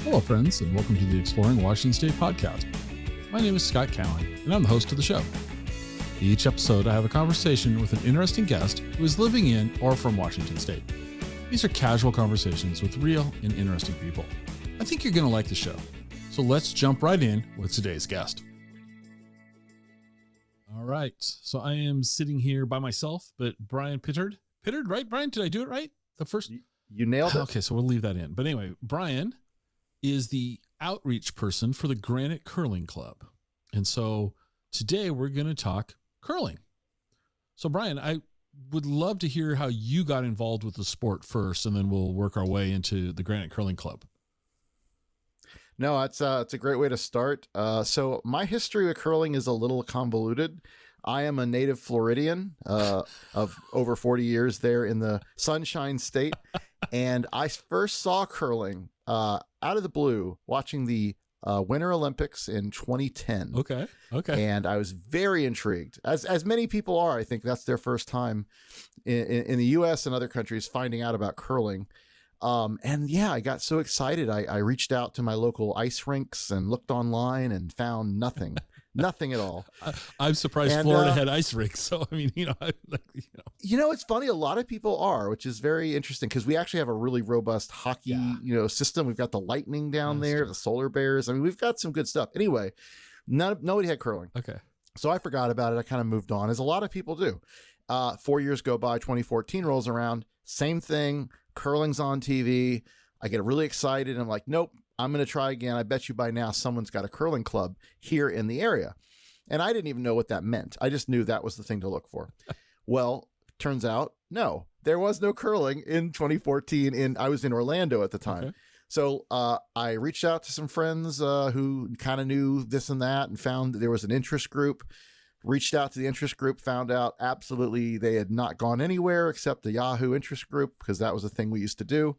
Hello, friends, and welcome to the Exploring Washington State podcast. My name is Scott Cowan, and I'm the host of the show. Each episode, I have a conversation with an interesting guest who is living in or from Washington State. These are casual conversations with real and interesting people. I think you're going to like the show. So let's jump right in with today's guest. All right. So I am sitting here by myself, but Bryan Pittard. Pittard, right, Bryan? Did I do it right? The first? You nailed it. Okay, so we'll leave that in. But anyway, Bryan is the outreach person for the Granite Curling Club. And so today we're going to talk curling. So Bryan, I would love to hear how you got involved with the sport first, and then we'll work our way into the Granite Curling Club. No, it's a great way to start. So my history with curling is a little convoluted. I am a native Floridian of over 40 years there in the Sunshine State. And I first saw curling out of the blue watching the Winter Olympics in 2010. Okay. And I was very intrigued, as many people are. I think that's their first time in the U.S. and other countries finding out about curling. And yeah, I got so excited. I reached out to my local ice rinks and looked online and found nothing at all. I'm surprised Florida had ice rinks. So, I mean, it's funny. A lot of people are, which is very interesting because we actually have a really robust hockey, system. We've got the Lightning down there, the Solar Bears. I mean, we've got some good stuff. Anyway, nobody had curling. Okay. So I forgot about it. I kind of moved on, as a lot of people do. 4 years go by, 2014 rolls around, same thing. Curling's on TV. I get really excited. I'm like, nope, I'm going to try again. I bet you by now someone's got a curling club here in the area. And I didn't even know what that meant. I just knew that was the thing to look for. Well, turns out, no, there was no curling in 2014. I was in Orlando at the time. Okay. So I reached out to some friends who kind of knew this and that and found that there was an interest group. Reached out to the interest group, found out absolutely they had not gone anywhere except the Yahoo interest group, because that was a thing we used to do.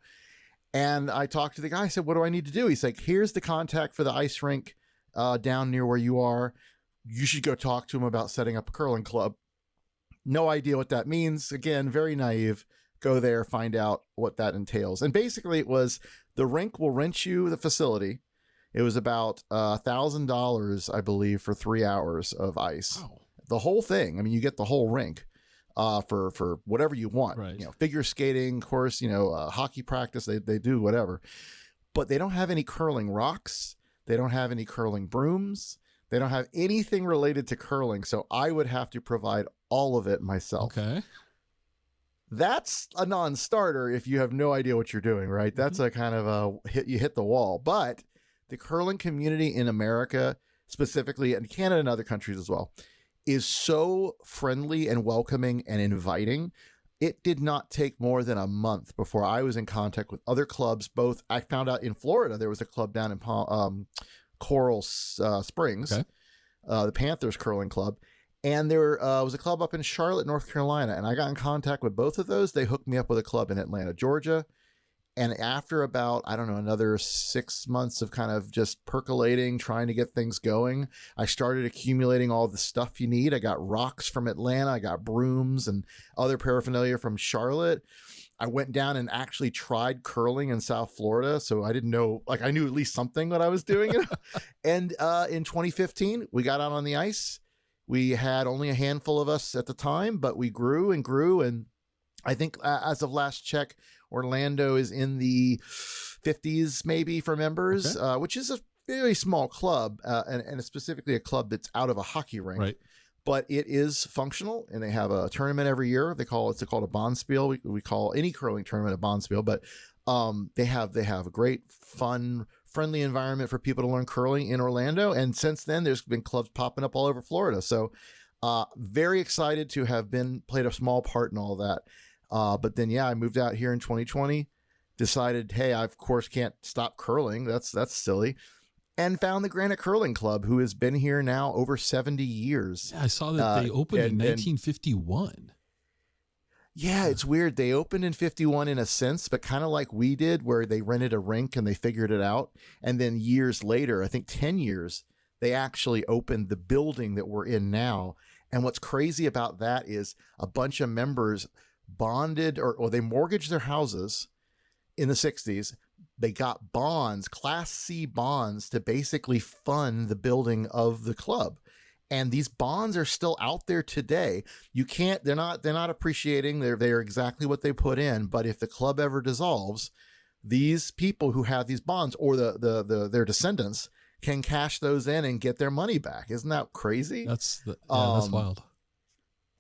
And I talked to the guy. I said, what do I need to do? He's like, here's the contact for the ice rink down near where you are. You should go talk to him about setting up a curling club. No idea what that means. Again, very naive. Go there, find out what that entails. And basically it was the rink will rent you the facility. It was about $1,000, I believe, for 3 hours of ice. Wow. The whole thing. I mean, you get the whole rink for whatever you want. Right. Figure skating, course, hockey practice. They do whatever, but they don't have any curling rocks. They don't have any curling brooms. They don't have anything related to curling. So I would have to provide all of it myself. Okay. That's a non-starter if you have no idea what you're doing, right? That's a kind of you hit the wall, but the curling community in America specifically, and Canada and other countries as well, is so friendly and welcoming and inviting. It did not take more than a month before I was in contact with other clubs. Both, I found out in Florida, there was a club down in Coral Springs, okay. The Panthers Curling Club. And there was a club up in Charlotte, North Carolina. And I got in contact with both of those. They hooked me up with a club in Atlanta, Georgia. And after about, another 6 months of kind of just percolating, trying to get things going, I started accumulating all the stuff you need. I got rocks from Atlanta. I got brooms and other paraphernalia from Charlotte. I went down and actually tried curling in South Florida. So I didn't know, I knew at least something what I was doing. And in 2015, we got out on the ice. We had only a handful of us at the time, but we grew and grew. And I think as of last check, Orlando is in the 50s maybe for members, okay. Which is a very small club and specifically a club that's out of a hockey rink. Right. But it is functional, and they have a tournament every year. It's called a Bonspiel. We call any curling tournament a Bonspiel, but they have a great, fun, friendly environment for people to learn curling in Orlando. And since then, there's been clubs popping up all over Florida. So very excited to have played a small part in all that. But then, I moved out here in 2020, decided, hey, I of course can't stop curling. That's silly. And found the Granite Curling Club, who has been here now over 70 years. Yeah, I saw that they opened in 1951. Yeah, it's weird. They opened in 51 in a sense, but kind of like we did, where they rented a rink and they figured it out. And then years later, I think 10 years, they actually opened the building that we're in now. And what's crazy about that is a bunch of members bonded or they mortgaged their houses in the 60s, they got bonds, Class C bonds, to basically fund the building of the club. And these bonds are still out there today. They're not appreciating. They're exactly what they put in. But if the club ever dissolves, these people who have these bonds, or their descendants, can cash those in and get their money back. Isn't that crazy? That's wild.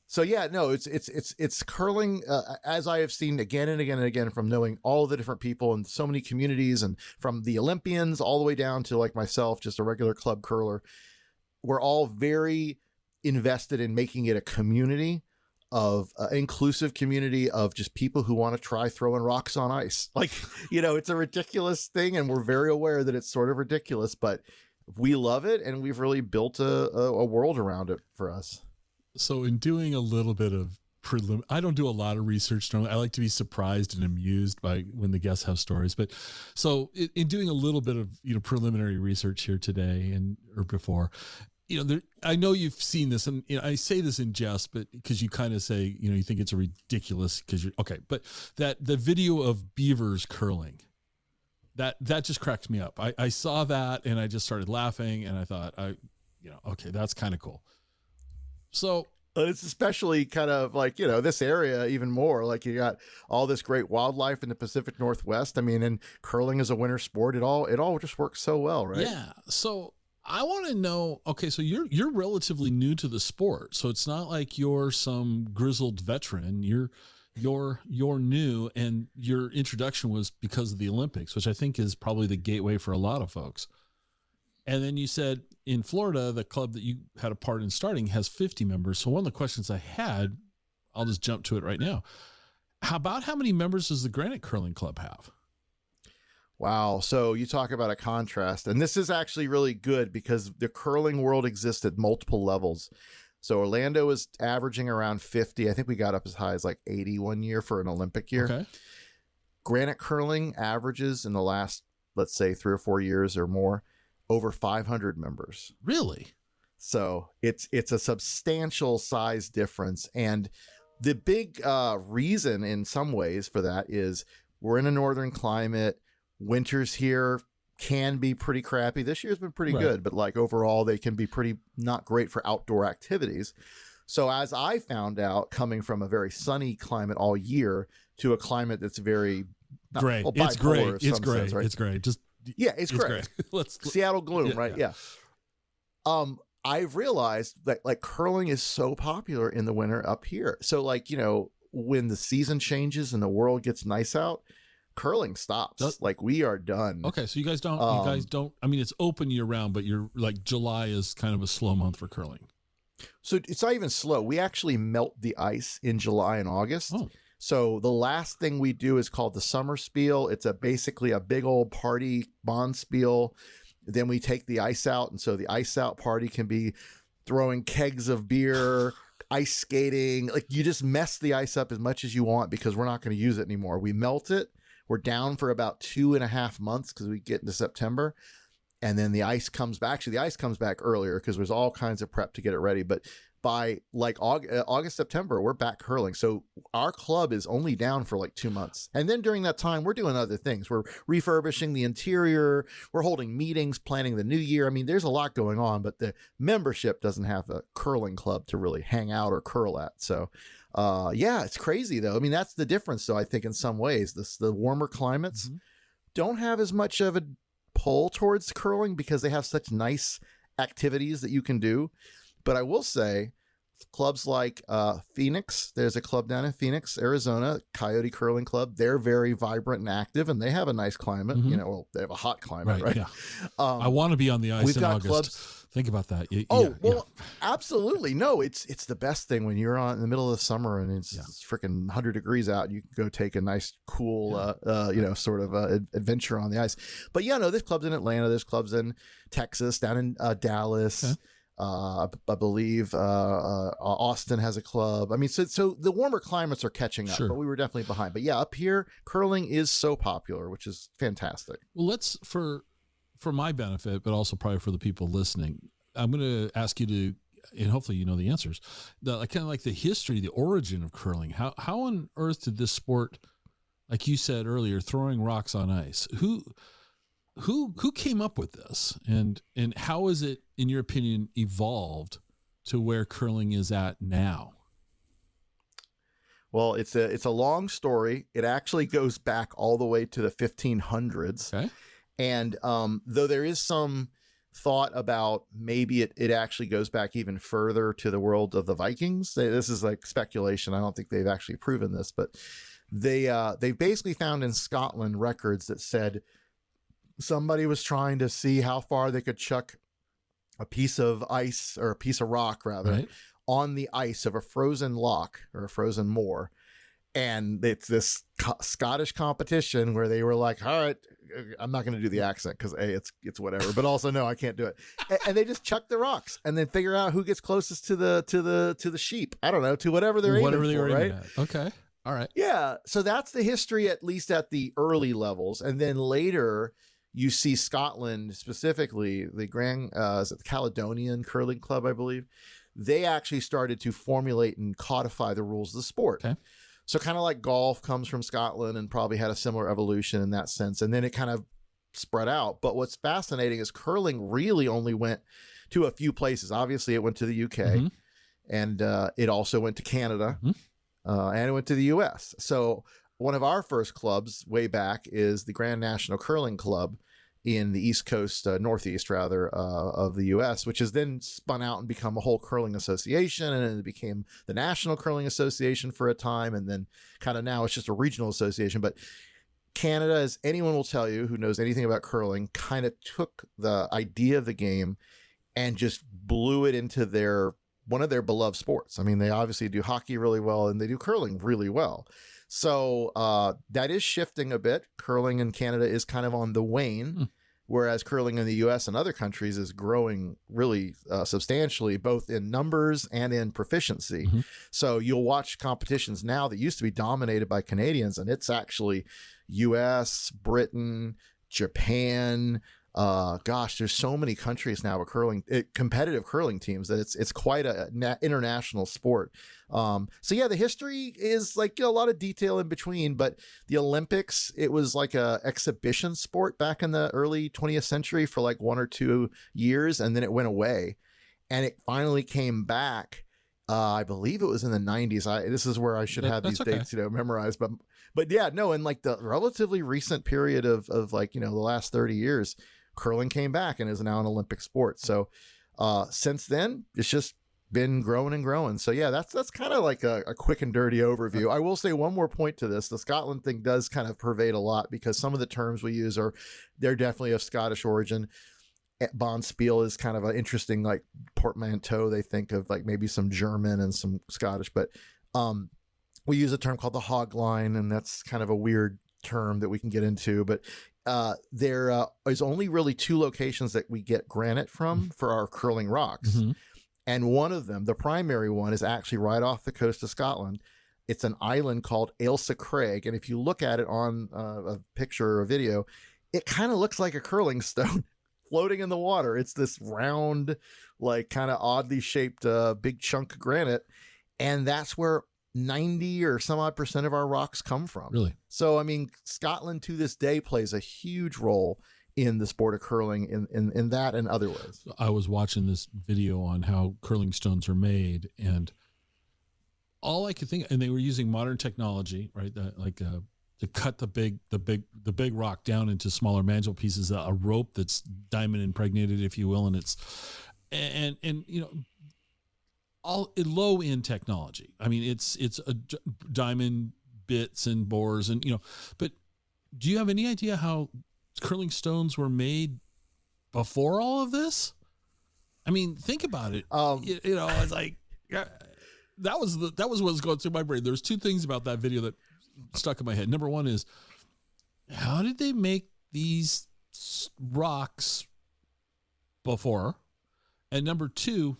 So yeah, no, it's curling, as I have seen again and again and again, from knowing all the different people in so many communities, and from the Olympians all the way down to like myself, just a regular club curler. We're all very invested in making it a community of inclusive community of just people who want to try throwing rocks on ice. Like, it's a ridiculous thing, and we're very aware that it's sort of ridiculous, but we love it, and we've really built a world around it for us. So in doing a little bit of I don't do a lot of research normally. I like to be surprised and amused by when the guests have stories. But so in doing a little bit of, preliminary research here today or before, I know you've seen this, and I say this in jest, but because you kind of say, you think it's a ridiculous because you're okay. But that the video of beavers curling, that just cracked me up. I saw that and I just started laughing, and I thought, okay, that's kind of cool. So it's especially kind of like, this area even more, like you got all this great wildlife in the Pacific Northwest. I mean, and curling is a winter sport. It all just works so well, right? Yeah. So I want to know, okay, so you're relatively new to the sport. So it's not like you're some grizzled veteran. You're new, and your introduction was because of the Olympics, which I think is probably the gateway for a lot of folks. And then you said in Florida, the club that you had a part in starting has 50 members. So one of the questions I had, I'll just jump to it right now. How many members does the Granite Curling Club have? Wow. So you talk about a contrast, and this is actually really good because the curling world exists at multiple levels. So Orlando is averaging around 50. I think we got up as high as like 80 one year for an Olympic year. Okay. Granite curling averages in the last, let's say, 3 or 4 years or more, over 500 members. Really? So it's a substantial size difference. And the big reason in some ways for that is we're in a northern climate. Winters here can be pretty crappy. This year's been pretty good, but like overall they can be pretty not great for outdoor activities. So as I found out, coming from a very sunny climate all year to a climate that's very gray. It's gray. It's gray. Sense, right? It's gray. It's gray. Seattle gloom, right? Yeah. I've realized that like curling is so popular in the winter up here. So like, when the season changes and the world gets nice out, curling stops. Like we are done. Okay. So you guys don't, I mean, it's open year round, but you're like July is kind of a slow month for curling. So it's not even slow. We actually melt the ice in July and August. Oh. So the last thing we do is called the summer spiel. It's basically a big old party bond spiel. Then we take the ice out. And so the ice out party can be throwing kegs of beer, ice skating. Like you just mess the ice up as much as you want because we're not going to use it anymore. We melt it. We're down for about 2.5 months because we get into September. And then the ice comes back. Actually, the ice comes back earlier because there's all kinds of prep to get it ready. But by like August, September, we're back curling. So our club is only down for like 2 months. And then during that time, we're doing other things. We're refurbishing the interior. We're holding meetings, planning the new year. I mean, there's a lot going on, but the membership doesn't have a curling club to really hang out or curl at. So yeah, it's crazy though. I mean, that's the difference though, I think in some ways. The warmer climates don't have as much of a pull towards curling because they have such nice activities that you can do. But I will say clubs like Phoenix, there's a club down in Phoenix, Arizona, Coyote Curling Club. They're very vibrant and active, and they have a nice climate. Well, they have a hot climate, right? Yeah. I want to be on the ice in August. Clubs. Think about that. Absolutely. No, it's the best thing when you're in the middle of the summer and it's freaking 100 degrees out. You can go take a nice, cool, sort of adventure on the ice. But there's clubs in Atlanta. There's clubs in Texas, down in Dallas. Okay. I believe Austin has a club. I mean, so the warmer climates are catching up, but we were definitely behind. But yeah, up here, curling is so popular, which is fantastic. Well, let's, for my benefit, but also probably for the people listening, I'm going to ask you to, and hopefully you know the answers, kind of like the history, the origin of curling. How on earth did this sport like you said earlier, throwing rocks on ice. Who came up with this, and how has it, in your opinion, evolved to where curling is at now? Well, it's a long story. It actually goes back all the way to the 1500s. Okay. And though there is some thought about maybe it actually goes back even further to the world of the Vikings. This is like speculation. I don't think they've actually proven this, but they basically found in Scotland records that said somebody was trying to see how far they could chuck a piece of ice, or a piece of rock rather, Right. on the ice of a frozen loch or a frozen moor. And it's this Scottish competition where they were like, all right, I'm not going to do the accent because it's whatever, but also no, I can't do it. And they just chuck the rocks and then figure out who gets closest to the sheep. I don't know, to whatever they're aiming for, right? Okay. All right. Yeah. So that's the history, at least at the early levels. And then later you see Scotland, specifically the is it the Caledonian Curling Club, I believe. They actually started to formulate and codify the rules of the sport. Okay. So kind of like golf comes from Scotland and probably had a similar evolution in that sense. And then it kind of spread out. But what's fascinating is curling really only went to a few places. Obviously, it went to the UK, and it also went to Canada, and it went to the US. So one of our first clubs way back is the Grand National Curling Club in the East Coast, Northeast rather, of the U.S., which has then spun out and become a whole curling association, and it became the National Curling Association for a time, and then kind of now it's just a regional association. But Canada, as anyone will tell you who knows anything about curling, kind of took the idea of the game and just blew it into one of their beloved sports. I mean, they obviously do hockey really well, and they do curling really well. So that is shifting a bit. Curling in Canada is kind of on the wane, whereas curling in the U.S. and other countries is growing really substantially, both in numbers and in proficiency. So you'll watch competitions now that used to be dominated by Canadians, and it's actually U.S., Britain, Japan. There's so many countries now with competitive curling teams that it's quite a international sport. So yeah, the history is like a lot of detail in between, but the Olympics, it was like a exhibition sport back in the early 20th century for like 1 or 2 years, and then it went away, and it finally came back. I believe it was in the 90s. This is where I should have these dates, memorized, but yeah, no, in like the relatively recent period of like, the last 30 years, curling came back and is now an Olympic sport. So since then, it's just been growing and growing. So yeah, that's kind of like a quick and dirty overview. I will say one more point to this. The Scotland thing does kind of pervade a lot, because some of the terms we use they're definitely of Scottish origin. Bonspiel is kind of an interesting like portmanteau. They think of like maybe some German and some Scottish, but we use a term called the hog line, and that's kind of a weird term that we can get into. But there is only really 2 locations that we get granite from for our curling rocks. And one of them, the primary one, is actually right off the coast of Scotland. It's an island called Ailsa Craig. And if you look at it on a picture or a video, it kind of looks like a curling stone floating in the water. It's this round, like kind of oddly shaped big chunk of granite. And that's where 90 or some odd % of our rocks come from. Really? So, I mean, Scotland to this day plays a huge role in the sport of curling in that and other ways. I was watching this video on how curling stones are made, and all I could think, and they were using modern technology, right? To cut the big rock down into smaller manageable pieces, a rope that's diamond impregnated, if you will. And all low end technology. I mean, it's a diamond bits and bores, and but do you have any idea how curling stones were made before all of this? I mean, think about it. It's like that was what was going through my brain. There's 2 things about that video that stuck in my head. Number one is, how did they make these rocks before? And number 2,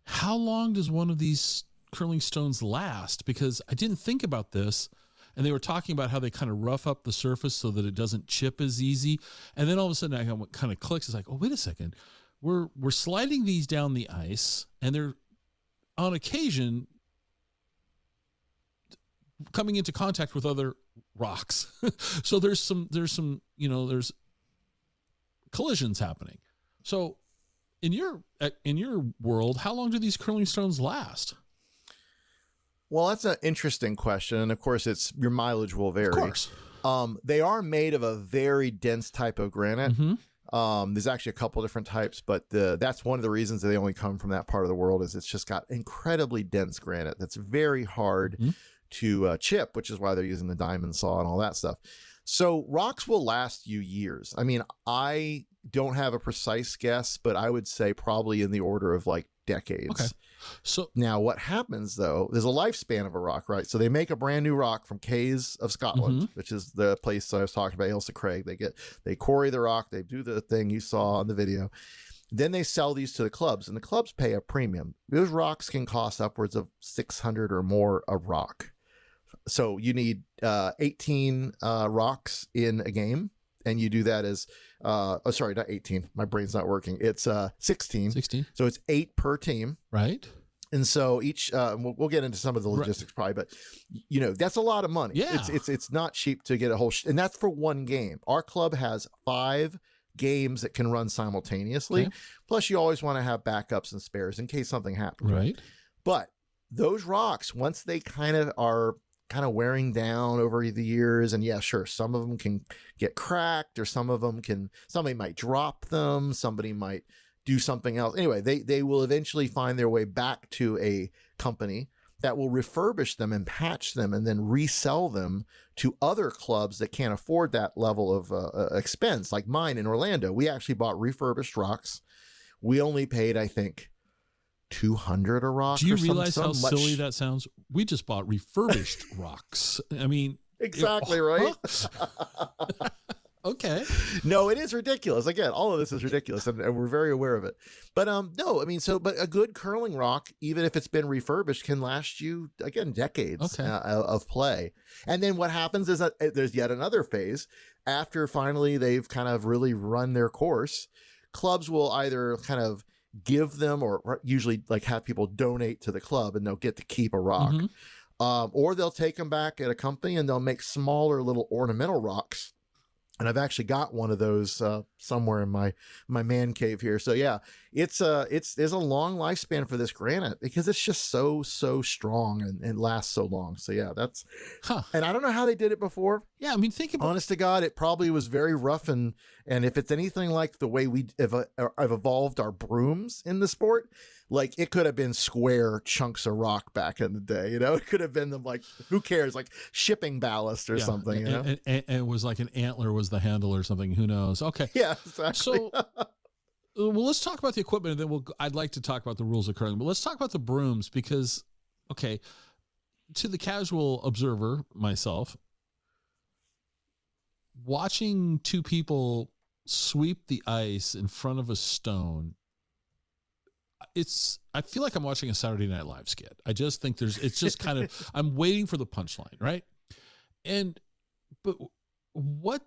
how long does one of these curling stones last? Because I didn't think about this, and they were talking about how they kind of rough up the surface so that it doesn't chip as easy. And then all of a sudden, I kind of clicks. It's like, oh, wait a second, we're sliding these down the ice, and they're on occasion coming into contact with other rocks. So there's there's collisions happening. So in your world, how long do these curling stones last? Well, that's an interesting question. And of course, your mileage will vary. Of course. They are made of a very dense type of granite. Mm-hmm. There's actually a couple different types, but that's one of the reasons that they only come from that part of the world is it's just got incredibly dense granite that's very hard to chip, which is why they're using the diamond saw and all that stuff. So rocks will last you years. I mean, I don't have a precise guess, but I would say probably in the order of like decades. Okay. So now what happens though, there's a lifespan of a rock, right? So they make a brand new rock from Cays of Scotland, which is the place I was talking about, Ailsa Craig. They quarry the rock, they do the thing you saw on the video. Then they sell these to the clubs, and the clubs pay a premium. Those rocks can cost upwards of $600 or more a rock. So you need 18 rocks in a game, and you do that as sorry, not 18. My brain's not working. It's 16. 16. So it's 8 per team. Right. And so each we'll get into some of the logistics probably, but that's a lot of money. Yeah. It's not cheap to get a whole and that's for one game. Our club has 5 games that can run simultaneously. Okay. Plus you always want to have backups and spares in case something happens. Right. But those rocks, once they kind of wearing down over the years, and yeah, sure, some of them can get cracked, or somebody might drop them, somebody might do something else. Anyway, they will eventually find their way back to a company that will refurbish them and patch them and then resell them to other clubs that can't afford that level of expense. Like mine in Orlando, we actually bought refurbished rocks. We only paid, I think, $200 a rock. Do you realize how silly that sounds? We just bought refurbished rocks. I mean, exactly right. Okay. No, it is ridiculous. Again, all of this is ridiculous, and we're very aware of it. But no, I mean, but a good curling rock, even if it's been refurbished, can last you again decades of play. And then what happens is that there's yet another phase after finally they've kind of really run their course. Clubs will either kind of give them, or usually like have people donate to the club, and they'll get to keep a rock, or they'll take them back at a company and they'll make smaller little ornamental rocks. And I've actually got one of those somewhere in my man cave here. So yeah, there's a long lifespan for this granite because it's just so strong and lasts so long. So yeah, that's and I don't know how they did it before. Yeah, I mean, think about, honest to God, it probably was very rough, and if it's anything like the way I've evolved our brooms in the sport, like it could have been square chunks of rock back in the day. It could have been them, like, who cares, like shipping ballast or something. And it was like an antler was the handle or something. Who knows? Okay. Yeah, exactly. So, well, let's talk about the equipment, and then I'd like to talk about the rules of curling, but let's talk about the brooms because, okay, to the casual observer, myself, watching 2 people sweep the ice in front of a stone, I feel like I'm watching a Saturday Night Live skit. I just think it's just kind of, I'm waiting for the punchline, right? But what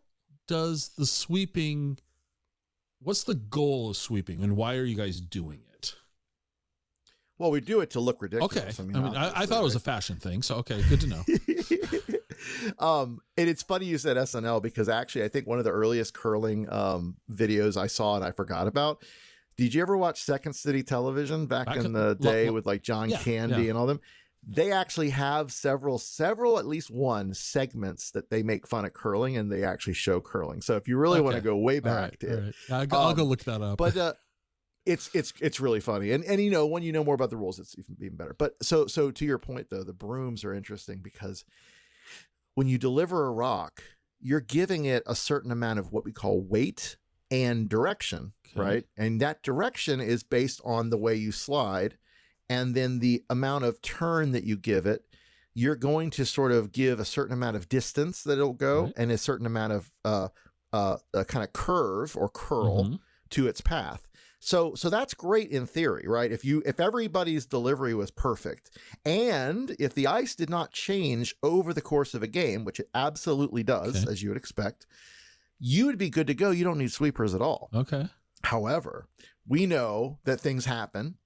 does the sweeping, what's the goal of sweeping, and why are you guys doing it? Well, we do it to look ridiculous. Okay. I thought it was a fashion thing. So, okay, good to know. And it's funny you said SNL because actually I think one of the earliest curling videos I saw and I forgot about. Did you ever watch Second City Television back in the day with like John Candy and all them? They actually have several, at least one segments that they make fun of curling, and they actually show curling. So if you really want to go way back to it, I'll go look that up. But it's really funny. And when you know more about the rules, it's even better. But so to your point though, the brooms are interesting because when you deliver a rock, you're giving it a certain amount of what we call weight and direction, right? And that direction is based on the way you slide. And then the amount of turn that you give it, you're going to sort of give a certain amount of distance that it'll go, and a certain amount of a kind of curve or curl to its path. So that's great in theory, right? If everybody's delivery was perfect, and if the ice did not change over the course of a game, which it absolutely does, as you would expect, you would be good to go. You don't need sweepers at all. Okay. However, we know that things happen,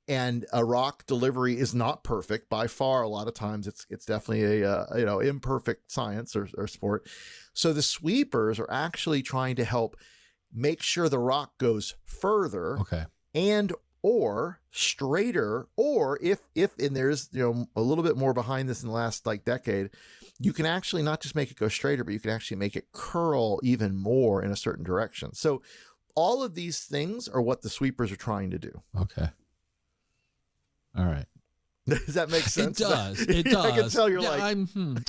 and a rock delivery is not perfect by far. A lot of times, it's definitely a imperfect science or sport. So the sweepers are actually trying to help make sure the rock goes further, and or straighter, or if and there's a little bit more behind this in the last decade, you can actually not just make it go straighter, but you can actually make it curl even more in a certain direction. So all of these things are what the sweepers are trying to do. Okay. All right. Does that make sense? It does. It does. I can tell you're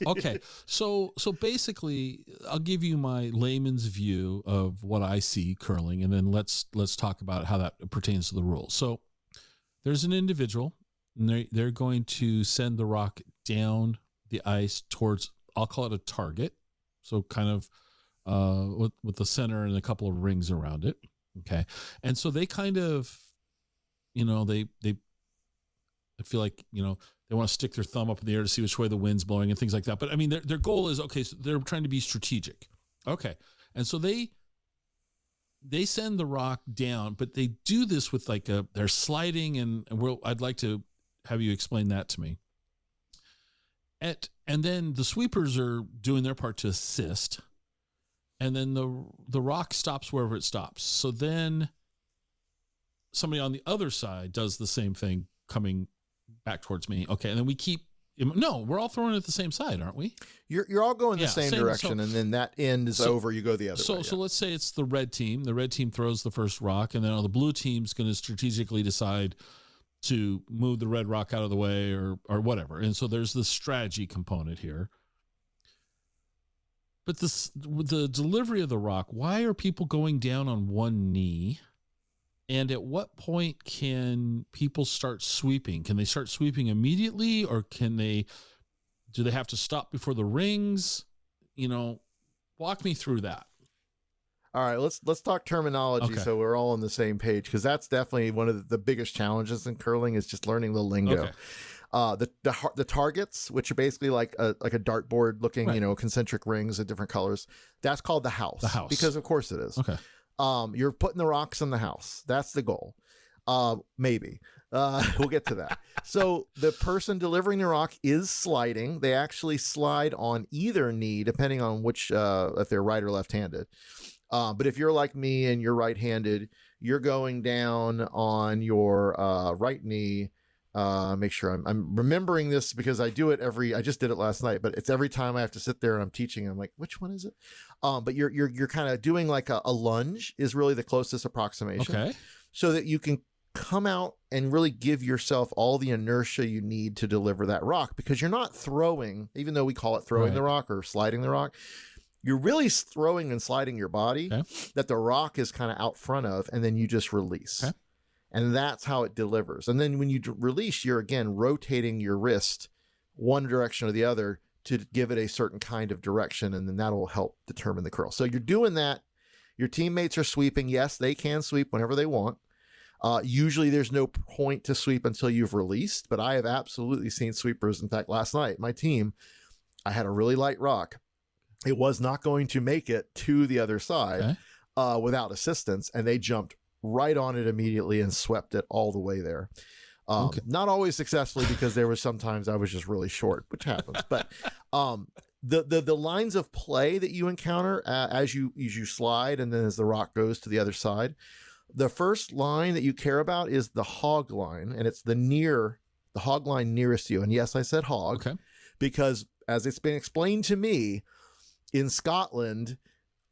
okay. So basically, I'll give you my layman's view of what I see curling, and then let's talk about how that pertains to the rules. So there's an individual, and they're going to send the rock down the ice towards, I'll call it a target. So kind of with the center and a couple of rings around it. Okay. And so they kind of, I feel like, they want to stick their thumb up in the air to see which way the wind's blowing and things like that. But I mean, their goal is, okay, so they're trying to be strategic. Okay. And so they send the rock down, but they do this with they're sliding, and I'd like to have you explain that to me. And then the sweepers are doing their part to assist. And then the rock stops wherever it stops. So then somebody on the other side does the same thing, coming back towards me. Okay. And then we're all throwing it at the same side, aren't we? You're all going the same direction, and then that end is over. You go the other way. So let's say it's the red team. The red team throws the first rock, and then the blue team's going to strategically decide to move the red rock out of the way or whatever. And so there's the strategy component here. But the delivery of the rock, why are people going down on one knee? And at what point can people start sweeping? Can they start sweeping immediately, or do they have to stop before the rings? Walk me through that. All right, let's talk terminology so we're all on the same page, because that's definitely one of the biggest challenges in curling, is just learning the lingo. Okay. The targets, which are basically like a dartboard looking, concentric rings of different colors, that's called the house. The house. Because of course it is. Okay. You're putting the rocks in the house. That's the goal. Maybe. We'll get to that. So the person delivering the rock is sliding. They actually slide on either knee, depending on which, if they're right or left-handed. But if you're like me and you're right-handed, you're going down on your right knee. Make sure I'm remembering this, because I do it I just did it last night, but it's every time I have to sit there and I'm teaching, I'm like, which one is it? But you're kind of doing like a lunge is really the closest approximation. Okay. So that you can come out and really give yourself all the inertia you need to deliver that rock, because you're not throwing, even though we call it throwing the rock or sliding the rock, you're really throwing and sliding your body that the rock is kind of out front of, and then you just release. Okay. And that's how it delivers. And then when you release, you're again rotating your wrist one direction or the other to give it a certain kind of direction, and then that'll help determine the curl. So you're doing that. Your teammates are sweeping. Yes, they can sweep whenever they want. Usually there's no point to sweep until you've released, but I have absolutely seen sweepers. In fact, last night, my team, I had a really light rock. It was not going to make it to the other side without assistance, and they jumped right on it immediately and swept it all the way there. Not always successfully, because there was sometimes I was just really short, which happens. But the lines of play that you encounter as you slide, and then as the rock goes to the other side, the first line that you care about is the hog line, and it's the hog line nearest you. And yes, I said hog, because as it's been explained to me, in Scotland,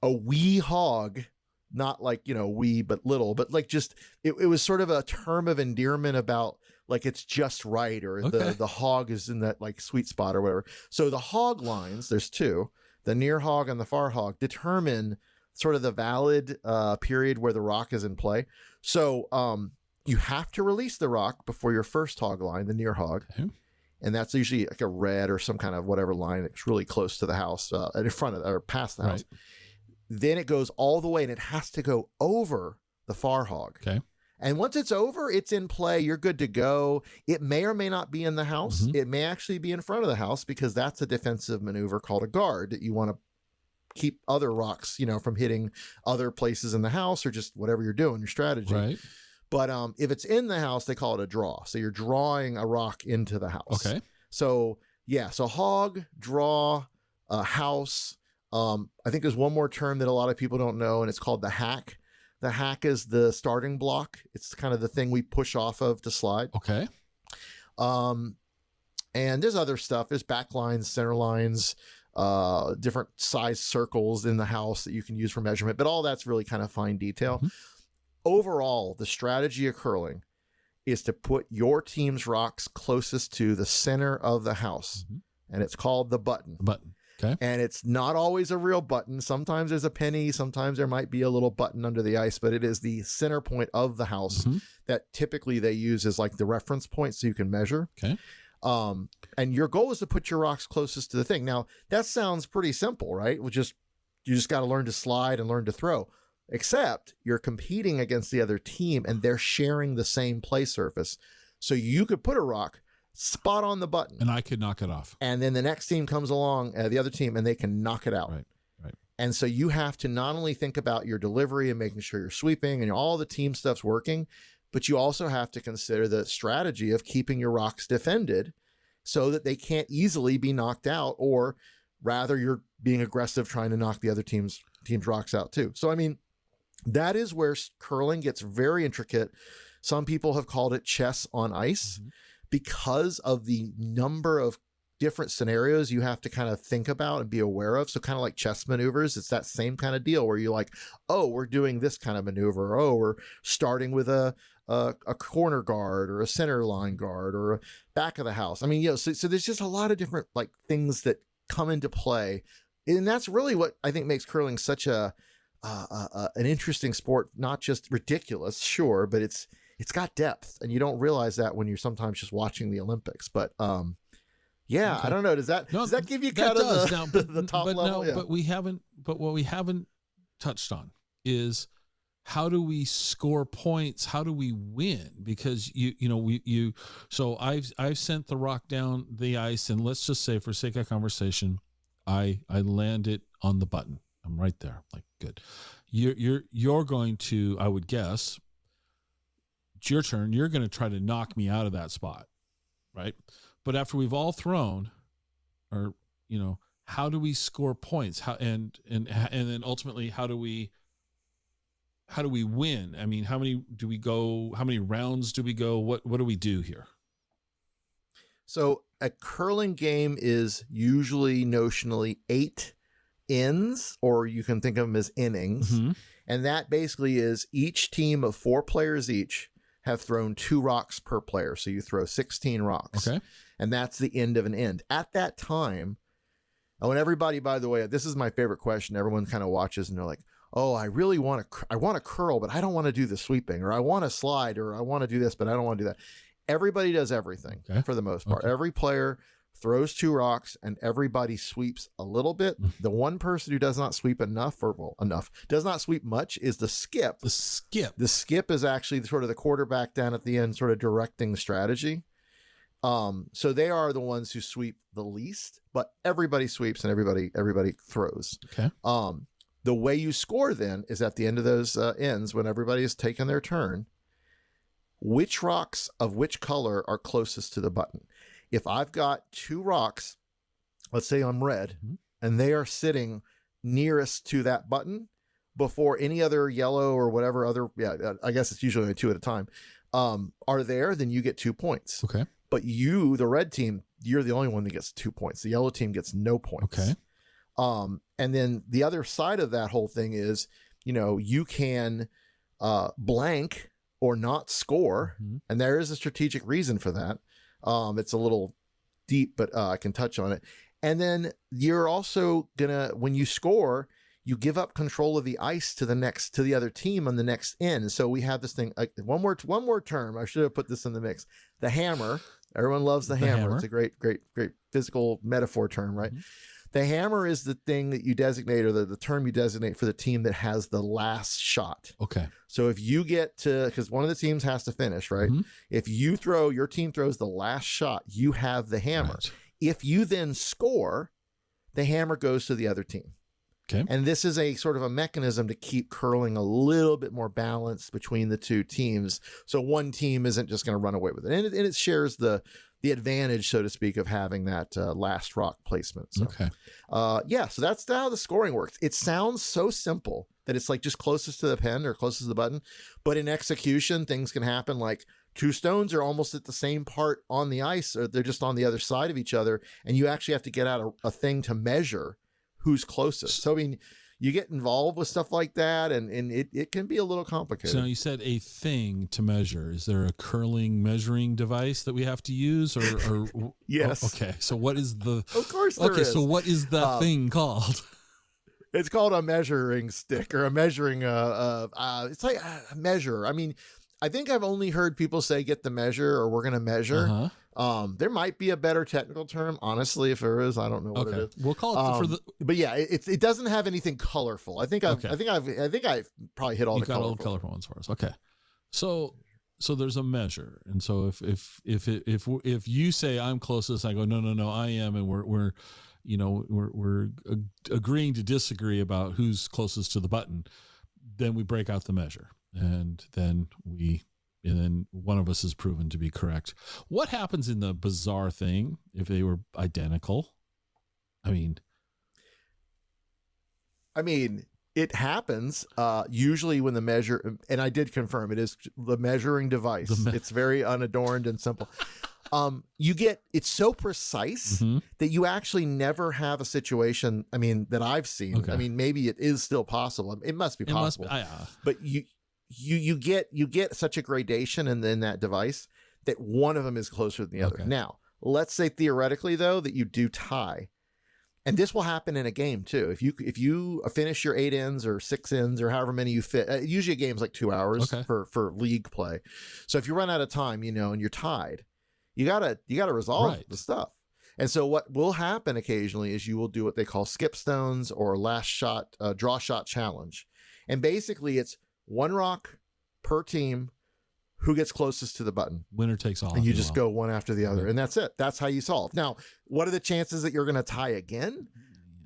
a wee hog, not like, wee, but little, but like just, it was sort of a term of endearment about like, it's just right, or the hog is in that like sweet spot or whatever. So the hog lines, there's two, the near hog and the far hog, determine sort of the valid period where the rock is in play. So you have to release the rock before your first hog line, the near hog. Okay. And that's usually like a red or some kind of whatever line that's really close to the house, in front of or past the house. Then it goes all the way, and it has to go over the far hog. Okay. And once it's over, it's in play. You're good to go. It may or may not be in the house. It may actually be in front of the house, because that's a defensive maneuver called a guard that you want to keep other rocks, from hitting other places in the house or just whatever you're doing, your strategy. Right. But if it's in the house, they call it a draw. So you're drawing a rock into the house. Okay. So yeah, so hog, draw, house. I think there's one more term that a lot of people don't know, and it's called the hack. The hack is the starting block. It's kind of the thing we push off of to slide. Okay. And there's other stuff. There's back lines, center lines, different size circles in the house that you can use for measurement, but all that's really kind of fine detail. Mm-hmm. Overall, the strategy of curling is to put your team's rocks closest to the center of the house, and it's called the button. Button. Okay. And it's not always a real button. Sometimes there's a penny. Sometimes there might be a little button under the ice, but it is the center point of the house that typically they use as like the reference point so you can measure. Okay. And your goal is to put your rocks closest to the thing. Now, that sounds pretty simple, right? You just got to learn to slide and learn to throw. Except you're competing against the other team and they're sharing the same play surface. So you could put a rock spot on the button. And I could knock it off. And then the next team comes along, the other team, and they can knock it out. Right. And so you have to not only think about your delivery and making sure you're sweeping and all the team stuff's working, but you also have to consider the strategy of keeping your rocks defended so that they can't easily be knocked out, or rather you're being aggressive trying to knock the other team's rocks out too. So, I mean, that is where curling gets very intricate. Some people have called it chess on ice because of the number of different scenarios you have to kind of think about and be aware of. So kind of like chess maneuvers, it's that same kind of deal where you're like, oh, we're doing this kind of maneuver. Oh, we're starting with a corner guard or a center line guard or a back of the house. I mean, so there's just a lot of different like things that come into play. And that's really what I think makes curling such an interesting sport, not just ridiculous, sure, but it's got depth, and you don't realize that when you're sometimes just watching the Olympics. But yeah, okay. I don't know. Does that give you kind of the top level? No, yeah. But what we haven't touched on is how do we score points? How do we win? Because so I've sent the rock down the ice, and let's just say, for sake of conversation, I land it on the button. I'm right there. Like, good. You're going to, I would guess, it's your turn. You're going to try to knock me out of that spot, right? But after we've all thrown, or how do we score points? How and then ultimately, how do we win? I mean, how many do we go? How many rounds do we go? What do we do here? So a curling game is usually notionally 8 ends, or you can think of them as innings. And that basically is each team of 4 players each have thrown 2 rocks per player. So you throw 16 rocks. Okay. And that's the end of an end. At that time, and everybody, by the way, this is my favorite question. Everyone kind of watches and they're like, oh, I really want to curl, but I don't want to do the sweeping, or I want to slide, or I want to do this, but I don't want to do that. Everybody does everything for the most part. Okay. Every player throws 2 rocks and everybody sweeps a little bit. The one person who does not sweep does not sweep much is the skip. The skip is actually sort of the quarterback down at the end, sort of directing the strategy. So they are the ones who sweep the least, but everybody sweeps and everybody throws. Okay. The way you score then is at the end of those ends, when everybody has taken their turn, which rocks of which color are closest to the button. If I've got 2 rocks, let's say I'm red, and they are sitting nearest to that button before any other yellow or whatever other, I guess it's usually only 2 at a time, are there, then you get 2 points. Okay. But you, the red team, you're the only one that gets 2 points. The yellow team gets no points. Okay. And then the other side of that whole thing is, you can blank or not score. And there is a strategic reason for that. It's a little deep, but I can touch on it. And then you're also when you score, you give up control of the ice to the other team on the next end. So we have this thing, one more term. I should have put this in the mix. The hammer. Everyone loves the hammer. It's a great physical metaphor term, right? The hammer is the thing that you designate, or the term you designate for the team that has the last shot. Okay. So if you get to, because one of the teams has to finish, right? If your team throws the last shot, you have the hammer. Right. If you then score, the hammer goes to the other team. Okay. And this is a sort of a mechanism to keep curling a little bit more balanced between the two teams. So one team isn't just going to run away with it. And it shares the advantage, so to speak, of having that last rock placement. So, okay. so that's how the scoring works. It sounds so simple that it's like just closest to the pen or closest to the button. But in execution, things can happen like two stones are almost at the same part on the ice, or they're just on the other side of each other. And you actually have to get out a thing to measure who's closest. So, I mean, you get involved with stuff like that, and it can be a little complicated. So you said a thing to measure. Is there a curling measuring device that we have to use, or yes? Oh, okay. So what is the? Of course, there is. So what is that thing called? It's called a measuring stick or a measuring. It's like a measure. I mean, I think I've only heard people say "get the measure" or "we're going to measure." Uh-huh. There might be a better technical term, honestly. If there is, I don't know what it is. We'll call it for the. But yeah, it doesn't have anything colorful. I think I've probably hit all You've the got colorful. all the colorful ones for us. Okay, so there's a measure, and so if you say I'm closest, I go no, I am, and we're agreeing to disagree about who's closest to the button. Then we break out the measure, and then one of us is proven to be correct. What happens in the bizarre thing if they were identical? I mean, it happens usually when the measure, and I did confirm it is the measuring device. It's very unadorned and simple. It's so precise that you actually never have a situation, that I've seen. Okay. Maybe it is still possible. It must be possible. But you get such a gradation in that device that one of them is closer than the other. Okay. Now, let's say theoretically though that you do tie. And this will happen in a game too. If you finish your 8 ends or 6 ends or however many you fit, usually a game's like 2 hours for league play. So if you run out of time, and you're tied, you gotta resolve the stuff. And so what will happen occasionally is you will do what they call skip stones or last shot, draw shot challenge. And basically it's one rock per team. Who gets closest to the button? Winner takes all. And you just go one after the other. Okay. And that's it. That's how you solve. Now, what are the chances that you're going to tie again?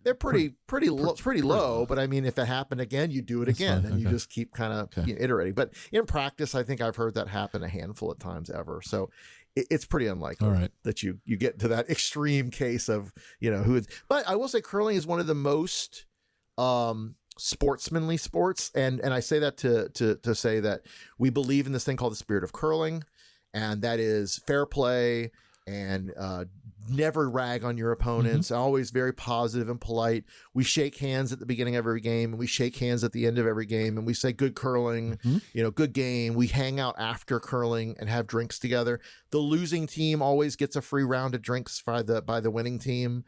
They're pretty low. But if it happened again, you do it again. And you just keep kind of iterating. But in practice, I think I've heard that happen a handful of times ever. So it's pretty unlikely that you get to that extreme case of, who is. But I will say curling is one of the most sportsmanly sports, and I say that to say that we believe in this thing called the spirit of curling, and that is fair play and never rag on your opponents, always very positive and polite. We shake hands at the beginning of every game, and we shake hands at the end of every game, and we say good curling, good game. We hang out after curling and have drinks together. The losing team always gets a free round of drinks by the winning team.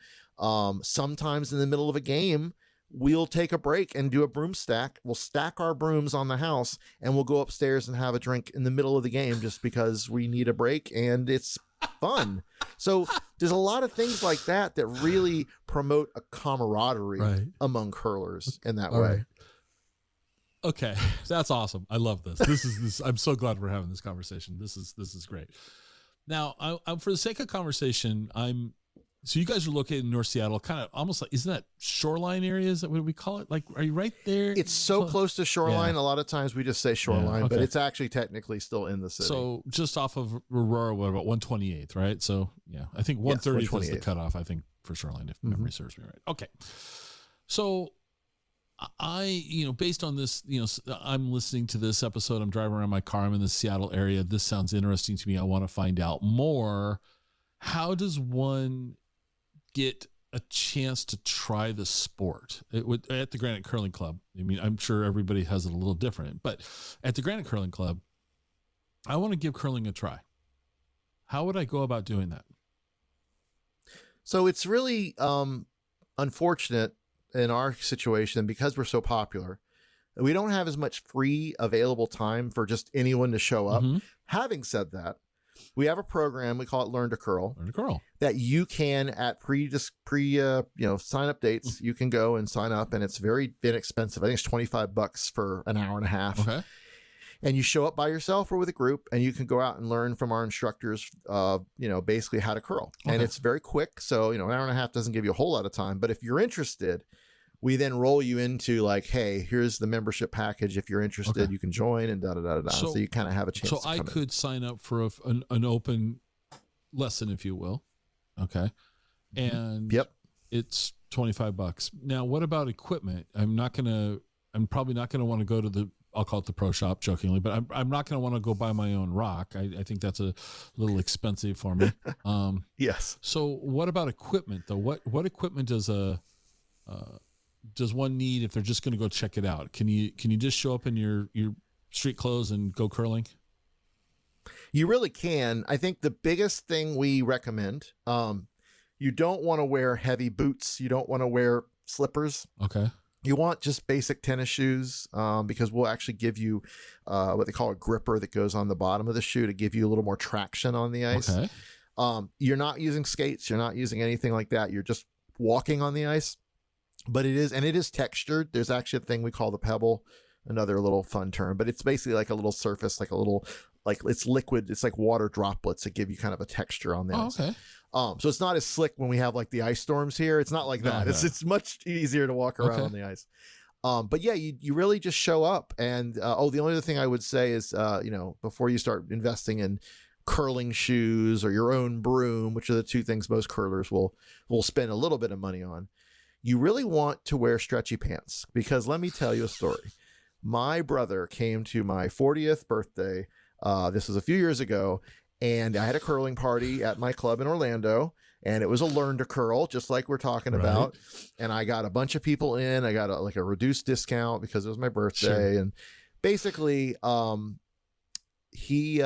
Sometimes in the middle of a game, we'll take a break and do a broom stack. We'll stack our brooms on the house and we'll go upstairs and have a drink in the middle of the game just because we need a break and it's fun. So there's a lot of things like that really promote a camaraderie among curlers in that way. Right. Okay. That's awesome. I love this. This is I'm so glad we're having this conversation. This is great. Now, I'm for the sake of conversation, so you guys are located in North Seattle, kind of almost like, isn't that shoreline area? Is that what we call it? Like, are you right there? It's so close to shoreline. A lot of times we just say shoreline, but it's actually technically still in the city. So just off of Aurora, what about 128th, right? So yeah, I think 130th is the cutoff, I think, for shoreline, if memory serves me right. Okay. So based on this, I'm listening to this episode, I'm driving around my car, I'm in the Seattle area. This sounds interesting to me. I want to find out more. How does one get a chance to try the sport at the Granite Curling Club? I'm sure everybody has it a little different, but at the Granite Curling Club, I want to give curling a try. How would I go about doing that? So it's really unfortunate in our situation, because we're so popular, we don't have as much free available time for just anyone to show up. Having said that, we have a program, we call it Learn to Curl. That you can at pre sign up dates, you can go and sign up, and it's very inexpensive. I think it's $25 for an hour and a half. Okay. And you show up by yourself or with a group, and you can go out and learn from our instructors, basically how to curl. And it's very quick. So, an hour and a half doesn't give you a whole lot of time, but if you're interested, we then roll you into like, hey, here's the membership package. If you're interested, Okay. you can join and da-da-da-da-da. So you kind of have a chance to come I could sign up for an open lesson, if you will. Okay. And Yep. it's $25. Now, what about equipment? I'm probably not going to want to go to I'll call it the pro shop jokingly, but I'm not going to want to go buy my own rock. I think that's a little expensive for me. Yes. So what about equipment though? What equipment does one need if they're just going to go check it out? Can you just show up in your street clothes and go curling? You really can. I think the biggest thing we recommend, you don't want to wear heavy boots. You don't want to wear slippers. Okay. You want just basic tennis shoes, because we'll actually give you what they call a gripper that goes on the bottom of the shoe to give you a little more traction on the ice. Okay. You're not using skates. You're not using anything like that. You're just walking on the ice. But it is textured. There's actually a thing we call the pebble, another little fun term, but it's basically like a little surface, like a little, like it's liquid. It's like water droplets that give you kind of a texture on the ice. Okay. So it's not as slick when we have like the ice storms here. It's not like that. Okay. It's much easier to walk around on the ice. But yeah, you really just show up. And the only other thing I would say is, before you start investing in curling shoes or your own broom, which are the two things most curlers will spend a little bit of money on, you really want to wear stretchy pants, because let me tell you a story. My brother came to my 40th birthday. This was a few years ago. And I had a curling party at my club in Orlando, and it was a learn to curl, just like we're talking about. And I got a bunch of people in. I got a reduced discount because it was my birthday. Sure. And basically, he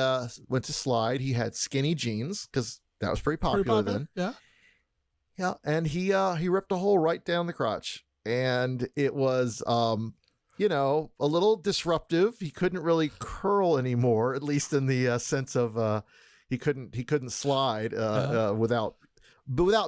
went to slide. He had skinny jeans because that was pretty popular then. Yeah. Yeah. And he ripped a hole right down the crotch, and it was, a little disruptive. He couldn't really curl anymore, at least in the sense of he couldn't slide without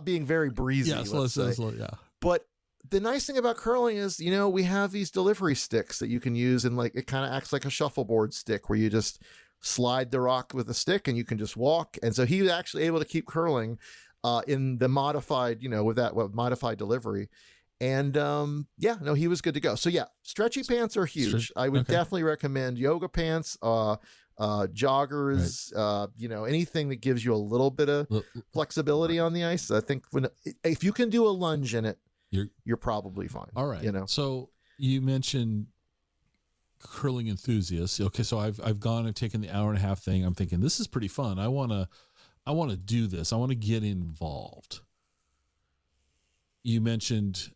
being very breezy. Yes, yeah. But the nice thing about curling is, we have these delivery sticks that you can use, and like it kind of acts like a shuffleboard stick where you just slide the rock with a stick and you can just walk. And so he was actually able to keep curling in the modified, with that modified delivery. And he was good to go. So yeah, stretchy pants are huge. I would definitely recommend yoga pants, joggers, anything that gives you a little bit of flexibility on the ice. I think if you can do a lunge in it, you're probably fine. All right. So you mentioned curling enthusiasts. Okay. So I've taken the hour and a half thing. I'm thinking this is pretty fun. I want to do this. I want to get involved. You mentioned,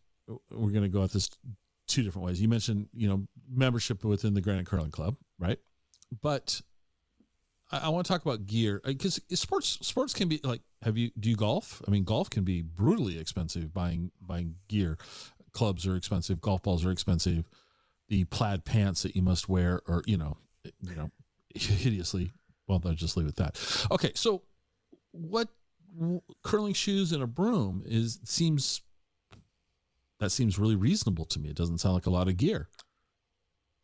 we're going to go at this two different ways. You mentioned, membership within the Granite Curling Club, right? But I want to talk about gear, because sports can be like, do you golf? I mean, golf can be brutally expensive. Buying gear, clubs are expensive, golf balls are expensive. The plaid pants that you must wear are, hideously. Well, I'll just leave it at that. Okay. So what curling shoes and a broom seems really reasonable to me. It doesn't sound like a lot of gear.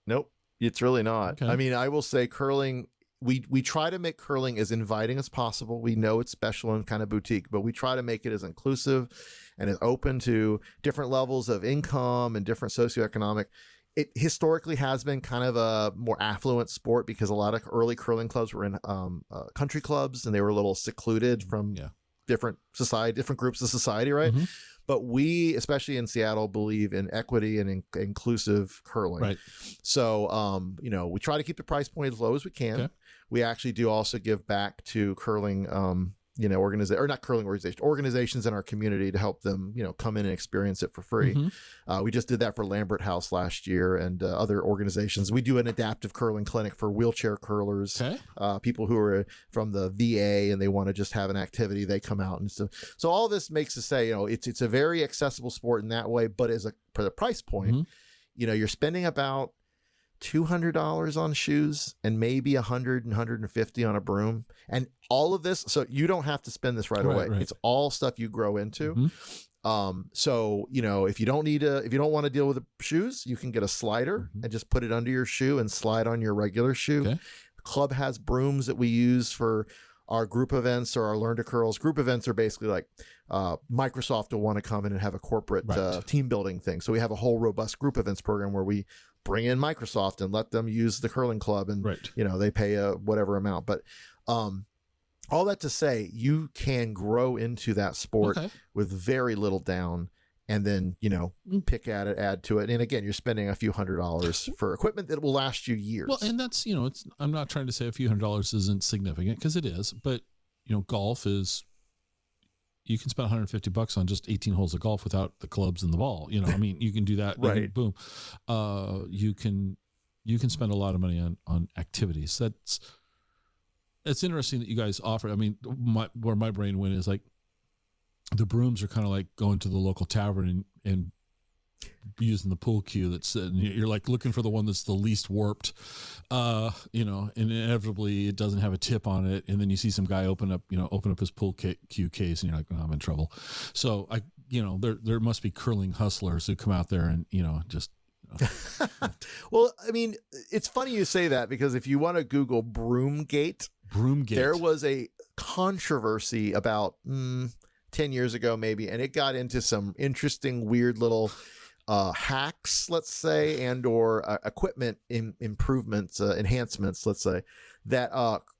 Nope. It's really not. Okay. I mean, I will say curling, we try to make curling as inviting as possible. We know it's special and kind of boutique, but we try to make it as inclusive and as open to different levels of income and different socioeconomic. It historically has been kind of a more affluent sport because a lot of early curling clubs were in country clubs, and they were a little secluded from different groups of society, right? Mm-hmm. But we, especially in Seattle, believe in equity and inclusive curling. Right. So, we try to keep the price point as low as we can. Okay. We actually do also give back to curling, organizations in our community to help them, come in and experience it for free. Mm-hmm. We just did that for Lambert House last year, and other organizations. We do an adaptive curling clinic for wheelchair curlers, people who are from the VA and they want to just have an activity. They come out, and so all this makes us say, it's a very accessible sport in that way. But for the price point, mm-hmm. You're spending about $200 on shoes and maybe $100 and $150 on a broom, and all of this. So you don't have to spend this right away. Right. It's all stuff you grow into. Mm-hmm. So, if you don't want to deal with the shoes, you can get a slider mm-hmm. and just put it under your shoe and slide on your regular shoe. Okay. The club has brooms that we use for our group events or our Learn to Curls. Group events are basically like Microsoft will want to come in and have a corporate team building thing. So we have a whole robust group events program where we bring in Microsoft and let them use the curling club, and they pay a whatever amount. But all that to say, you can grow into that sport with very little down, and then, pick at it, add to it. And again, you're spending a few $100s for equipment that will last you years. Well, and that's, I'm not trying to say a few $100s isn't significant, because it is, but golf is, you can spend $150 on just 18 holes of golf without the clubs and the ball. You can do that. Right. Boom. You can spend a lot of money on activities. It's interesting that you guys offer. I mean, where my brain went is like, the brooms are kind of like going to the local tavern and using the pool cue and you're like looking for the one that's the least warped, and inevitably it doesn't have a tip on it. And then you see some guy open up his pool cue case, and you're like, oh, I'm in trouble. So there must be curling hustlers who come out there and, just. Well, I mean, it's funny you say that, because if you want to Google Broomgate, there was a controversy about 10 years ago, maybe, and it got into some interesting, weird little hacks, let's say, and or equipment improvements, enhancements, let's say, that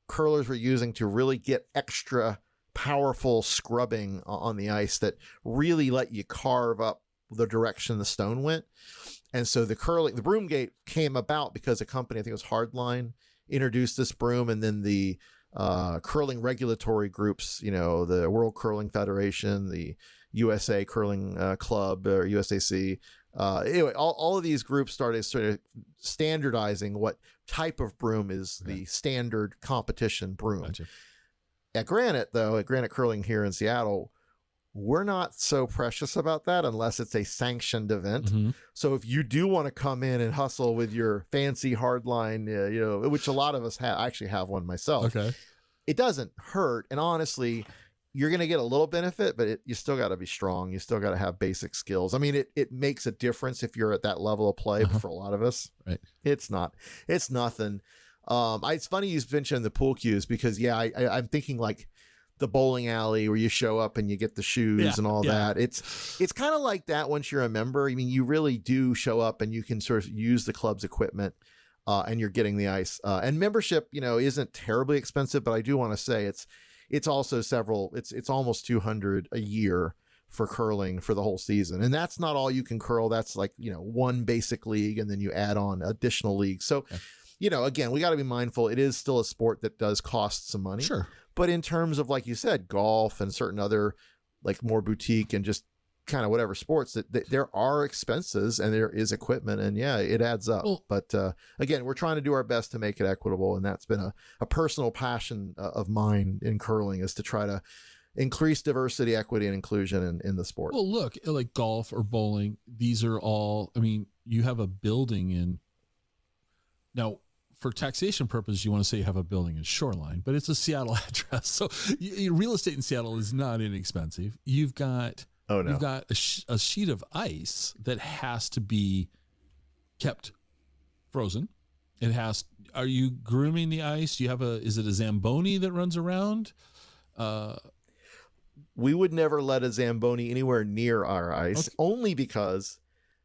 curlers were using to really get extra powerful scrubbing on the ice that really let you carve up the direction the stone went. And so the Broomgate came about because a company, I think it was Hardline, introduced this broom, and then the curling regulatory groups, the World Curling Federation, the USA Curling Club, or USAC. Anyway, all of these groups started sort of standardizing what type of broom is the standard competition broom. Gotcha. At Granite Curling here in Seattle, we're not so precious about that unless it's a sanctioned event. Mm-hmm. So if you do want to come in and hustle with your fancy hardline, which a lot of us have, I actually have one myself. Okay. It doesn't hurt. And honestly, you're going to get a little benefit, but you still got to be strong. You still got to have basic skills. I mean, it makes a difference if you're at that level of play, but for a lot of us, it's nothing. It's funny you mentioned the pool cues, because I'm thinking like the bowling alley where you show up and you get the shoes and all that. It's kind of like that once you're a member. I mean, you really do show up and you can sort of use the club's equipment, and you're getting the ice. And membership, isn't terribly expensive, but I do want to say it's also it's almost $200 a year for curling for the whole season. And that's not all you can curl. That's like, one basic league, and then you add on additional leagues. So, again, we got to be mindful. It is still a sport that does cost some money. Sure. But in terms of, like you said, golf and certain other like more boutique and just kind of whatever sports, that there are expenses and there is equipment, and it adds up. Well, but again, we're trying to do our best to make it equitable. And that's been a personal passion of mine in curling, is to try to increase diversity, equity, and inclusion in the sport. Well, look, like golf or bowling, these are all, I mean, you have a building in now. For taxation purposes, you want to say you have a building in Shoreline, but it's a Seattle address. So real estate in Seattle is not inexpensive. You've got a sheet of ice that has to be kept frozen. Are you grooming the ice? Do you is it a Zamboni that runs around? We would never let a Zamboni anywhere near our ice, only because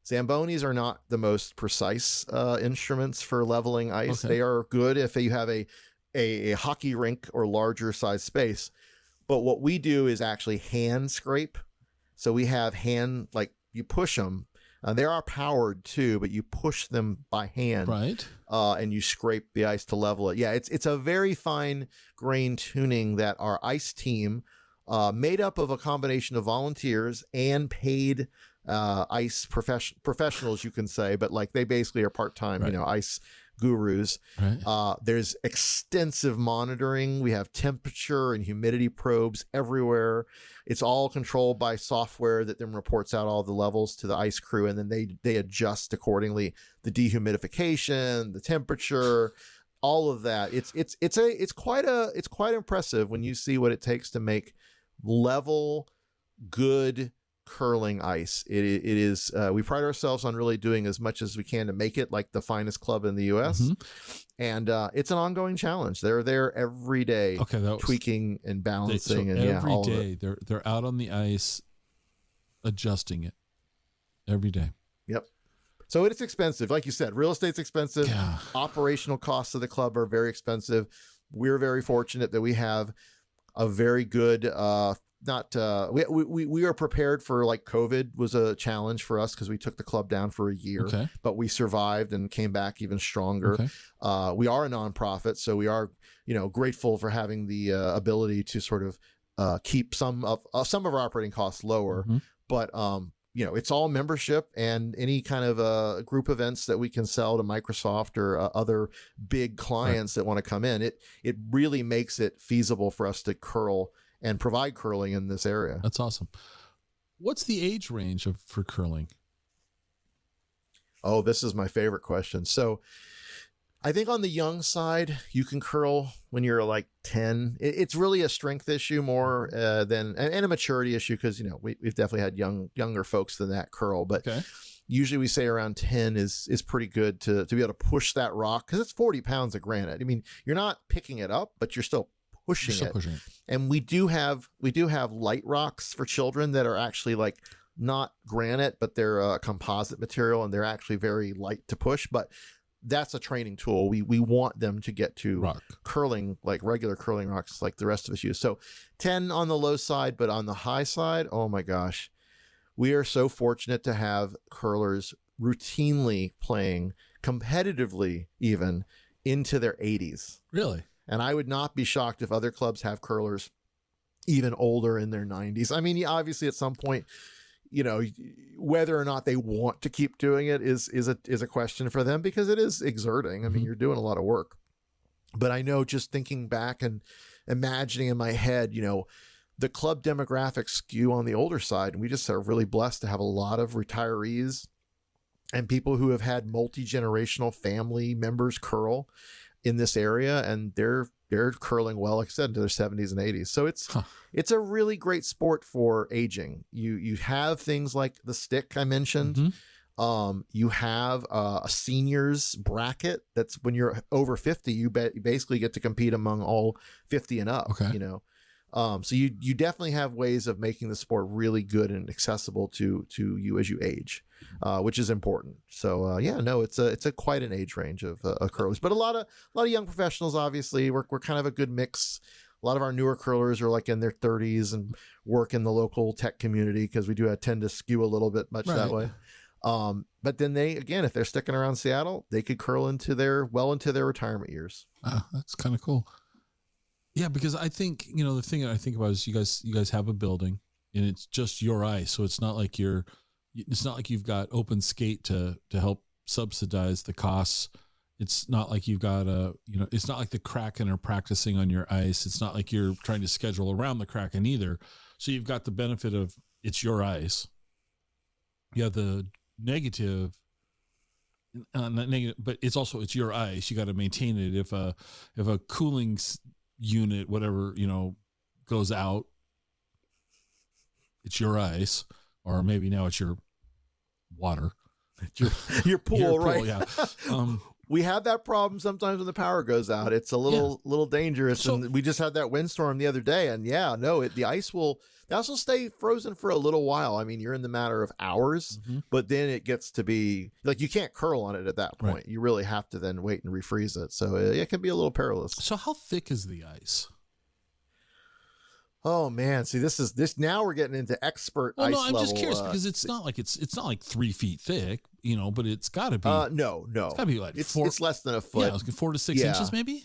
Zambonis are not the most precise instruments for leveling ice. They are good if you have a hockey rink or larger size space. But what we do is actually hand scrape. So we have you push them. They are powered too, but you push them by hand. Right. And you scrape the ice to level it. Yeah, it's a very fine grain tuning that our ice team, made up of a combination of volunteers and paid ice professionals, you can say, but like they basically are part-time, ice gurus. Right. There's extensive monitoring. We have temperature and humidity probes everywhere. It's all controlled by software that then reports out all the levels to the ice crew, and then they adjust accordingly. The dehumidification, the temperature, all of that. It's quite impressive when you see what it takes to make level, good curling ice. It is. We pride ourselves on really doing as much as we can to make it like the finest club in the U.S. And it's an ongoing challenge. They're there every day, tweaking and balancing, and every all day of it. they're out on the ice, adjusting it every day. Yep. So it's expensive, like you said. Real estate's expensive. Yeah. Operational costs of the club are very expensive. We're very fortunate that we have a very good. We are prepared for, like, COVID was a challenge for us because we took the club down for a year, but we survived and came back even stronger. We are a nonprofit, so we are, grateful for having the ability to sort of keep some of our operating costs lower. But it's all membership and any kind of group events that we can sell to Microsoft or other big clients that want to come in. It really makes it feasible for us to curl and provide curling in this area. That's awesome. What's the age range for curling? Oh, this is my favorite question. So I think on the young side, you can curl when you're like 10. It's really a strength issue more than and a maturity issue because, we've definitely had younger folks than that curl. But usually we say around 10 is pretty good to be able to push that rock because it's 40 pounds of granite. I mean, you're not picking it up, but you're still pushing it. And we do have light rocks for children that are actually like not granite, but they're a composite material and they're actually very light to push. But that's a training tool. We want them to get to curling like regular curling rocks like the rest of us use. So 10 on the low side, but on the high side, oh my gosh, we are so fortunate to have curlers routinely playing competitively even into their 80s. Really? And I would not be shocked if other clubs have curlers even older in their 90s. I mean, obviously at some point, whether or not they want to keep doing it is a question for them because it is exerting. I mean, you're doing a lot of work. But I know just thinking back and imagining in my head, the club demographics skew on the older side. And we just are really blessed to have a lot of retirees and people who have had multi-generational family members curl in this area, and they're curling well, like I said, into their 70s and 80s. So it's a really great sport for aging. You have things like the stick I mentioned. You have a seniors bracket. That's when you're over 50, you basically get to compete among all 50 and up. So you definitely have ways of making the sport really good and accessible to you as you age, which is important. So it's a quite an age range of curlers, but a lot of young professionals. Obviously, we're kind of a good mix. A lot of our newer curlers are like in their 30s and work in the local tech community because we do tend to skew a little bit much that way. But then if they're sticking around Seattle, they could curl into their retirement years. That's kind of cool. Yeah, because I think, the thing that I think about is you guys have a building and it's just your ice. So it's not like you've got open skate to help subsidize the costs. It's not like you've got it's not like the Kraken are practicing on your ice. It's not like you're trying to schedule around the Kraken either. So you've got the benefit of it's your ice. You have the negative, but it's your ice. You got to maintain it. If a cooling unit, whatever, goes out, it's your ice, or maybe now it's your water, your pool, right? Yeah. We have that problem sometimes when the power goes out. It's a little dangerous. And we just had that windstorm the other day, and the ice will stay frozen for a little while. I mean, you're in the matter of hours, but then it gets to be like you can't curl on it at that point. Right. You really have to then wait and refreeze it. So it can be a little perilous. So how thick is the ice? Oh man, see this now we're getting into expert ice level. I'm just curious because it's not like 3 feet thick, but it's got to be. No. It's got to be like it's less than a foot. Yeah, 4 to 6 inches maybe.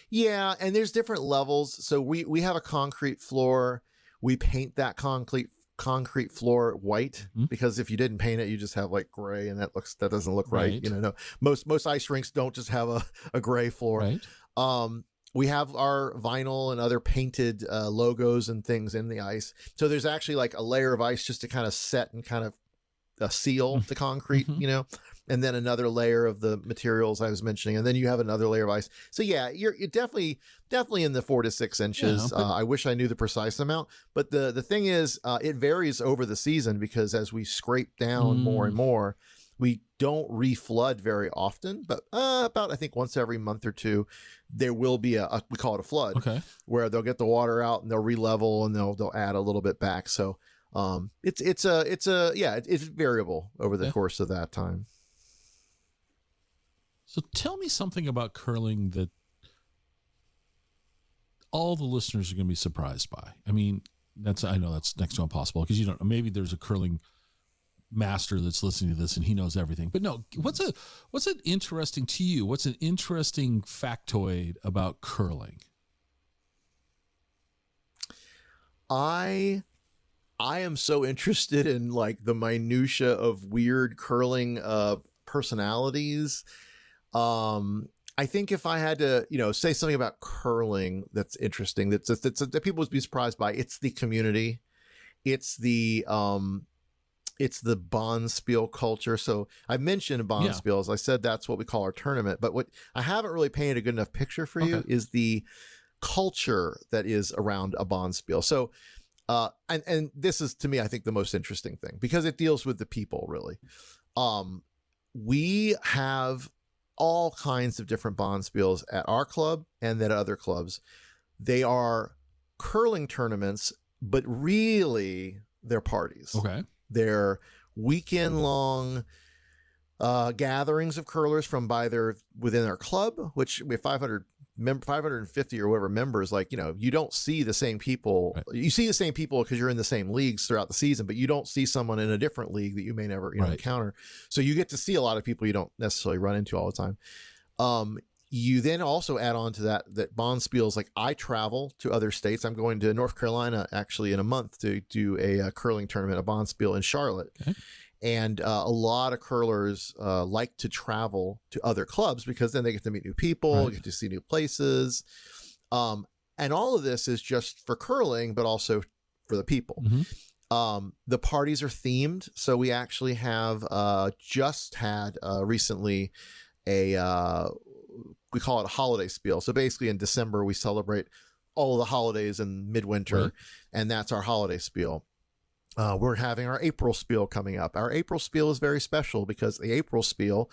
Yeah, and there's different levels. So we have a concrete floor. We paint that concrete floor white because if you didn't paint it, you just have like gray, and that doesn't look right. No, most ice rinks don't just have a gray floor. Right. We have our vinyl and other painted logos and things in the ice. So there's actually like a layer of ice just to kind of set and kind of seal the concrete, you know, and then another layer of the materials I was mentioning, and then you have another layer of ice. So yeah, you're definitely in the 4 to 6 inches. Yeah, I wish I knew the precise amount, but the thing is, it varies over the season, because as we scrape down more and more, we don't reflood very often, but about, I think, once every month or two, there will be we call it a flood, where they'll get the water out and they'll re-level and they'll add a little bit back. So it's variable over the course of that time. So tell me something about curling that all the listeners are going to be surprised by. I mean, I know that's next to impossible, because you don't, maybe there's a curling master that's listening to this and he knows everything, but no, what's it interesting to you? What's an interesting factoid about curling? I am so interested in like the minutia of weird curling personalities. I think if I had to, say something about curling that's interesting, that people would be surprised by, it's the community, it's the bonspiel culture. So I mentioned bonspiels. I said that's what we call our tournament, but what I haven't really painted a good enough picture for you is the culture that is around a bonspiel. So, and this is, to me, I think the most interesting thing, because it deals with the people, really. We have all kinds of different bonspiels at our club and at other clubs. They are curling tournaments, but really they're parties. They're weekend-long gatherings of curlers from within our club, which we have 550 or whatever members. Like, you don't see the same people. You see the same people because you're in the same leagues throughout the season, but you don't see someone in a different league that you may never encounter. So you get to see a lot of people you don't necessarily run into all the time. You then also add on to that bonspiels. Like, I travel to other states. I'm going to North Carolina actually in a month to do a curling tournament, a bonspiel in Charlotte. And a lot of curlers like to travel to other clubs, because then they get to meet new people, get to see new places. And all of this is just for curling, but also for the people. The parties are themed. So we actually have just had recently we call it a holiday spiel. So basically in December, we celebrate all of the holidays in midwinter, and that's our holiday spiel. We're having our April spiel coming up. Our April spiel is very special because the April spiel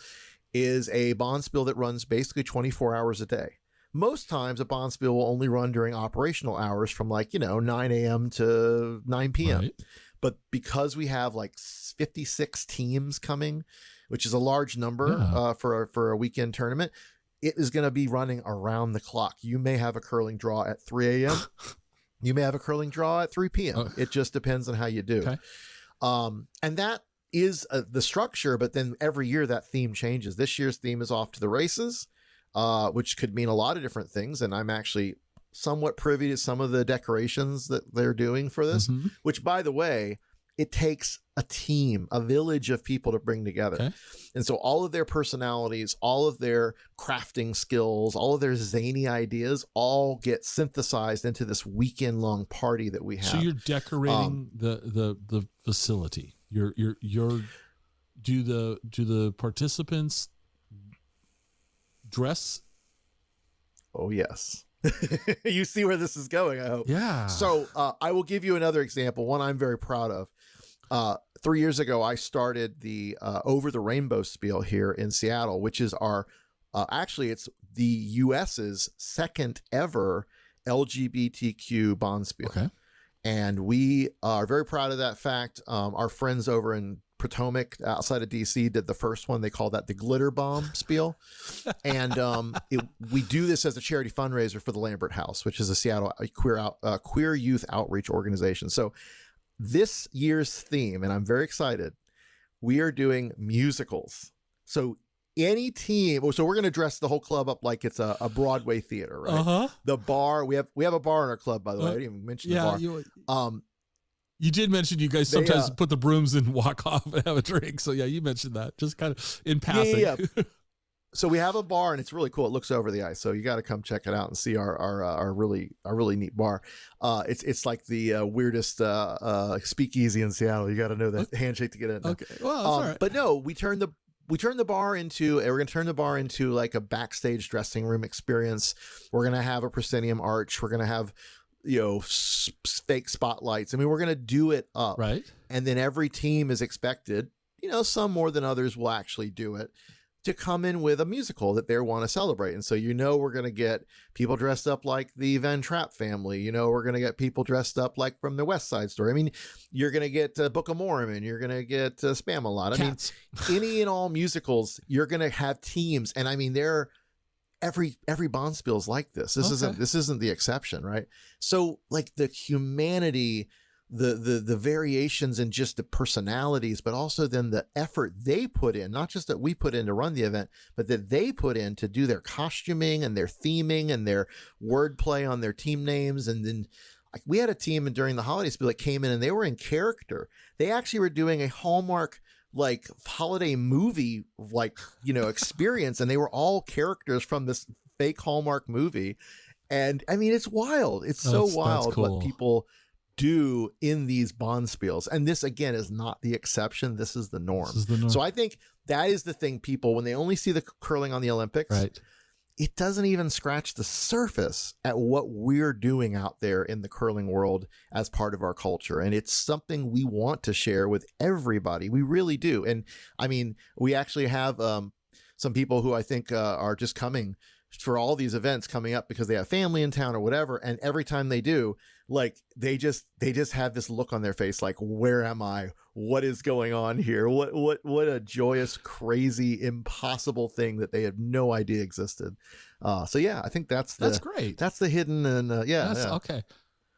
is a bonspiel that runs basically 24 hours a day. Most times a bonspiel will only run during operational hours from 9 a.m. to 9 p.m. But because we have 56 teams coming, which is a large number for a weekend tournament, it is going to be running around the clock. You may have a curling draw at 3 a.m. You may have a curling draw at 3 p.m. It just depends on how you do. And that is the structure, but then every year that theme changes. This year's theme is off to the races, which could mean a lot of different things. And I'm actually somewhat privy to some of the decorations that they're doing for this, which, by the way, it takes a team, a village of people to bring together. And so all of their personalities, all of their crafting skills, all of their zany ideas all get synthesized into this weekend long party that we have. So you're decorating the facility. Do the participants dress? Oh, yes. You see where this is going, I hope. Yeah. So I will give you another example, one I'm very proud of. 3 years ago, I started the Over the Rainbow Spiel here in Seattle, which is our, actually, it's the U.S.'s second ever LGBTQ bonspiel. And we are very proud of that fact. Our friends over in Potomac, outside of DC, did the first one. They call that the Glitter Bomb Spiel. And we do this as a charity fundraiser for the Lambert House, which is a Seattle queer youth outreach organization. So this year's theme, and I'm very excited, we are doing musicals. So any team, so we're going to dress the whole club up like it's a Broadway theater, right? The bar, we have a bar in our club, by the way. I didn't even mention the bar. You did mention you guys sometimes put the brooms and walk off and have a drink. So yeah, you mentioned that just kind of in passing. So we have a bar, and it's really cool. It looks over the ice, so you got to come check it out and see our really neat bar. It's like the weirdest speakeasy in Seattle. You got to know that handshake to get in. Okay, well, that's all right. But no, we turned the bar into, we're going to turn the bar into like a backstage dressing room experience. We're going to have a proscenium arch. We're going to have, fake spotlights. I mean, we're going to do it up. Right. And then every team is expected, some more than others will actually do it, to come in with a musical that they want to celebrate. And so, we're going to get people dressed up like the Van Trapp family. We're going to get people dressed up like from the West Side Story. I mean, you're going to get Book of Mormon. You're going to get Spam-A-Lot. Cats. I mean, any and all musicals, you're going to have teams. And I mean, every Bonspiel's like this. This isn't the exception, right? So like the humanity, the variations in just the personalities, but also then the effort they put in, not just that we put in to run the event, but that they put in to do their costuming and their theming and their wordplay on their team names. And then like we had a team during the holiday spiel that came in and they were in character. They actually were doing a Hallmark like holiday movie, experience. And they were all characters from this fake Hallmark movie. And I mean, it's wild. It's so wild cool. what people do in these Bonspiels. And this again is not the exception. This is the norm. So I think that is the thing, people, when they only see the curling on the Olympics, right, it doesn't even scratch the surface at what we're doing out there in the curling world as part of our culture. And it's something we want to share with everybody. We really do. And I mean, we actually have some people who I think are just coming for all these events coming up because they have family in town or whatever. And every time they do, like they just have this look on their face, like, where am I? What is going on here? What a joyous, crazy, impossible thing that they had no idea existed. So yeah, I think that's great. That's the hidden and Okay.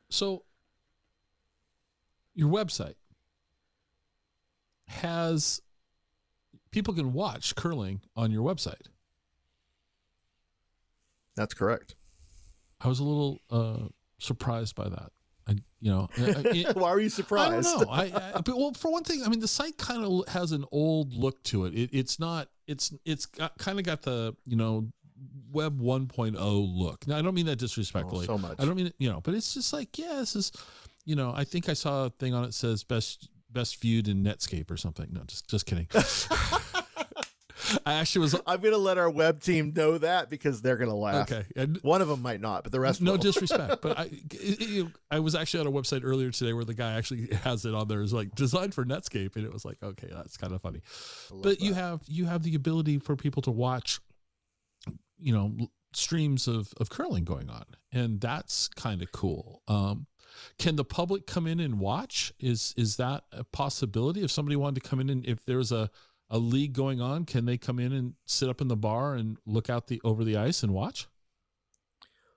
So your website has people can watch curling on your website. That's correct. I was a little surprised by that. Why are you surprised? I don't know. Well, for one thing, I mean, the site kind of has an old look to it. It's kind of got the, web 1.0 look. Now, I don't mean that disrespectfully. So much. I don't mean it, but it's just like, this is, I think I saw a thing on it says best viewed in Netscape or something. No, just kidding. I actually was. I'm going to let our web team know that because they're going to laugh. Okay. And one of them might not, but the rest no will. disrespect. But I was actually on a website earlier today where the guy actually has it on there is like designed for Netscape. And it was like, okay, that's kind of funny. But you have the ability for people to watch, streams of curling going on. And that's kind of cool. Can the public come in and watch? Is that a possibility? If somebody wanted to come in and if there's a league going on, can they come in and sit up in the bar and look out over the ice and watch?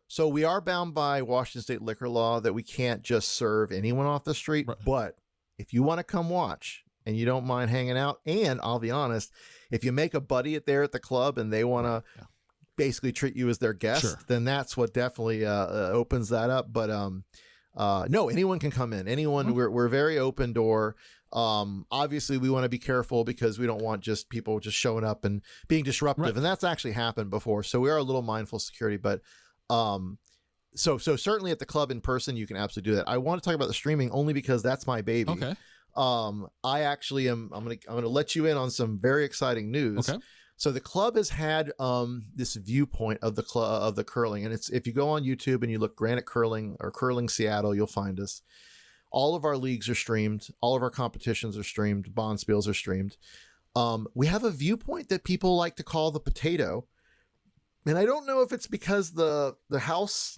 So we are bound by Washington State liquor law that we can't just serve anyone off the street. Right. But if you want to come watch and you don't mind hanging out, and I'll be honest, if you make a buddy there at the club and they want to basically treat you as their guest, then that's what definitely opens that up. But no, anyone can come in. Anyone. Mm-hmm. We're very open door. Obviously we want to be careful because we don't want just people just showing up and being disruptive. Right. And that's actually happened before. So we are a little mindful of security, but, so certainly at the club in person, you can absolutely do that. I want to talk about the streaming only because that's my baby. Okay. I actually I'm going to let you in on some very exciting news. Okay. So the club has had, this viewpoint of the curling. And it's, if you go on YouTube and you look Granite Curling or Curling Seattle, you'll find us. All of our leagues are streamed. All of our competitions are streamed. Bonspiels are streamed. We have a viewpoint that people like to call the potato. And I don't know if it's because the house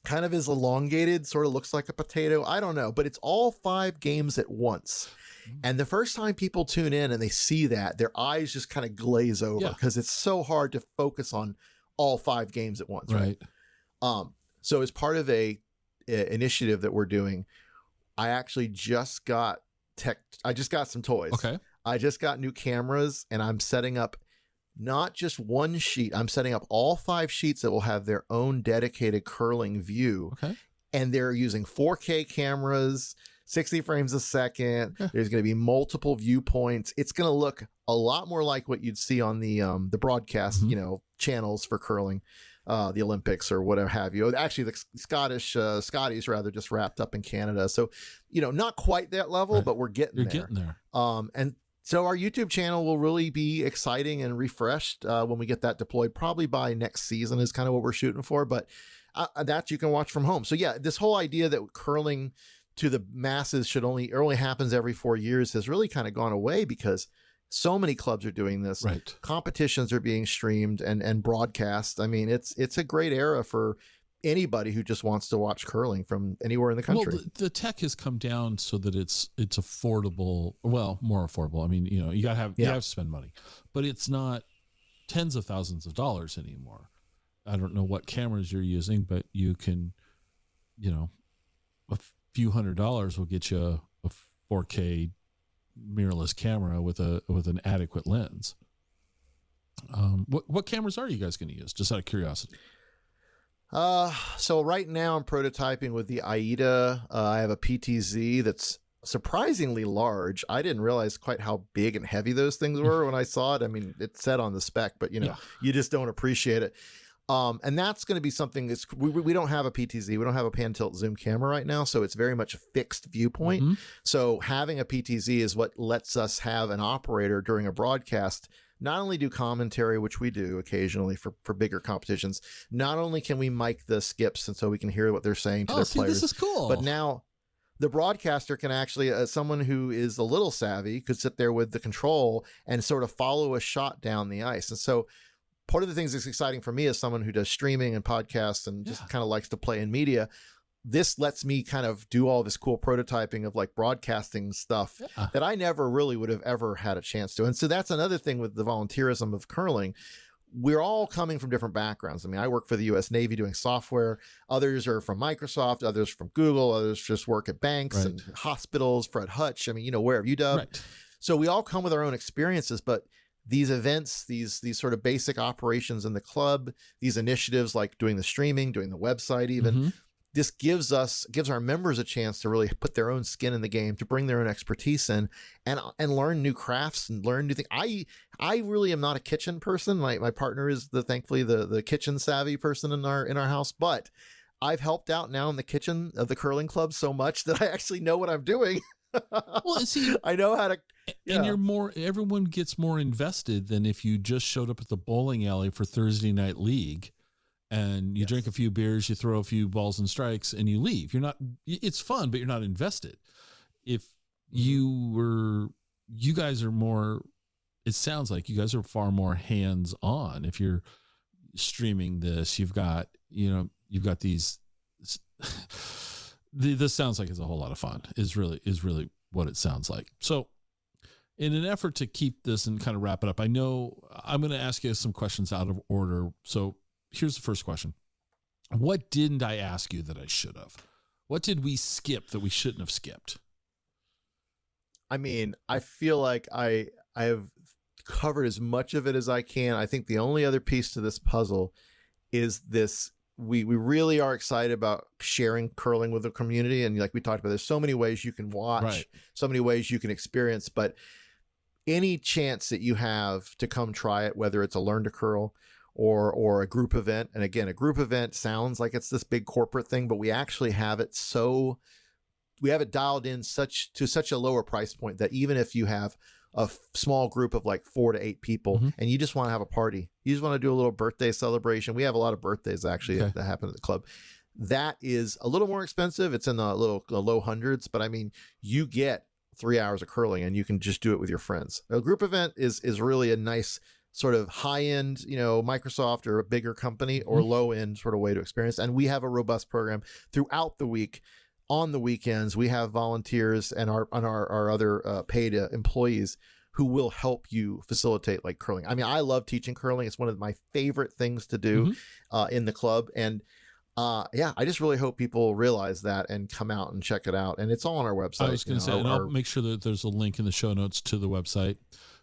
kind of is elongated, sort of looks like a potato. I don't know, but it's all 5 games at once. And the first time people tune in and they see that, their eyes just kind of glaze over because it's so hard to focus on all 5 games at once. Right. So as part of a initiative that we're doing, I actually just got some toys. Okay. I just got new cameras and I'm setting up not just one sheet. I'm setting up all 5 sheets that will have their own dedicated curling view. Okay. And they're using 4K cameras, 60 frames a second. Yeah. There's going to be multiple viewpoints. It's going to look a lot more like what you'd see on the broadcast, channels for curling, the Olympics or whatever have you. Actually, the Scotties rather just wrapped up in Canada. So, not quite that level, Right. but we're getting there. Getting there. And so our YouTube channel will really be exciting and refreshed when we get that deployed, probably by next season is kind of what we're shooting for. But that you can watch from home. So yeah, this whole idea that curling to the masses should only happens every 4 years has really kind of gone away because so many clubs are doing this. Right. Competitions are being streamed and broadcast. I mean, it's a great era for anybody who just wants to watch curling from anywhere in the country. Well, the tech has come down so that it's affordable. Well, more affordable. I mean, you gotta have you have to spend money, but it's not tens of thousands of dollars anymore. I don't know what cameras you're using, but you can, a few $100s will get you a 4K mirrorless camera with an adequate lens. What cameras are you guys going to use? Just out of curiosity. So right now I'm prototyping with the AIDA. I have a PTZ that's surprisingly large. I didn't realize quite how big and heavy those things were when I saw it. I mean, it said on the spec, but you just don't appreciate it. And that's going to be something that's, we don't have a PTZ. We don't have a pan tilt zoom camera right now. So it's very much a fixed viewpoint. Mm-hmm. So having a PTZ is what lets us have an operator during a broadcast, not only do commentary, which we do occasionally for bigger competitions, not only can we mic the skips and so we can hear what they're saying to their players. This is cool. But now the broadcaster can actually, someone who is a little savvy could sit there with the control and sort of follow a shot down the ice. And so part of the things that's exciting for me as someone who does streaming and podcasts and just kind of likes to play in media, this lets me kind of do all this cool prototyping of like broadcasting stuff that I never really would have ever had a chance to. And so that's another thing with the volunteerism of curling. We're all coming from different backgrounds. I mean, I work for the US Navy doing software. Others are from Microsoft, others from Google, others just work at banks and hospitals, Fred Hutch. I mean, wherever UW. Right. So we all come with our own experiences, but these events, these sort of basic operations in the club, these initiatives like doing the streaming, doing the website even, this gives our members a chance to really put their own skin in the game, to bring their own expertise in and learn new crafts and learn new things. I really am not a kitchen person. My partner is thankfully the kitchen savvy person in our house, but I've helped out now in the kitchen of the curling club so much that I actually know what I'm doing. Well, see, I know how to. And everyone gets more invested than if you just showed up at the bowling alley for Thursday night league and you drink a few beers, you throw a few balls and strikes and you leave. It's fun, but you're not invested. If you guys are more, it sounds like you guys are far more hands on. If you're streaming this, you've got these, this sounds like it's a whole lot of fun is really what it sounds like. So in an effort to keep this and kind of wrap it up, I know I'm going to ask you some questions out of order. So here's the first question. What didn't I ask you that I should have? What did we skip that we shouldn't have skipped? I mean, I feel like I have covered as much of it as I can. I think the only other piece to this puzzle is this. We really are excited about sharing curling with the community. And like we talked about, there's so many ways you can watch, so many ways you can experience, but any chance that you have to come try it, whether it's a learn to curl or a group event. And again, a group event sounds like it's this big corporate thing, but we actually have it dialed in to such a lower price point that even if you have a small group of like 4 to 8 people and you just want to have a party, you just want to do a little birthday celebration. We have a lot of birthdays actually that happen at the club. That is a little more expensive. It's in the low hundreds, but I mean, you get 3 hours of curling and you can just do it with your friends. A group event is really a nice sort of high end, Microsoft or a bigger company or low end sort of way to experience. And we have a robust program throughout the week. On the weekends, we have volunteers and our other paid employees who will help you facilitate like curling. I mean, I love teaching curling. It's one of my favorite things to do in the club. And I just really hope people realize that and come out and check it out. And it's all on our website. I was going to say, and I'll make sure that there's a link in the show notes to the website.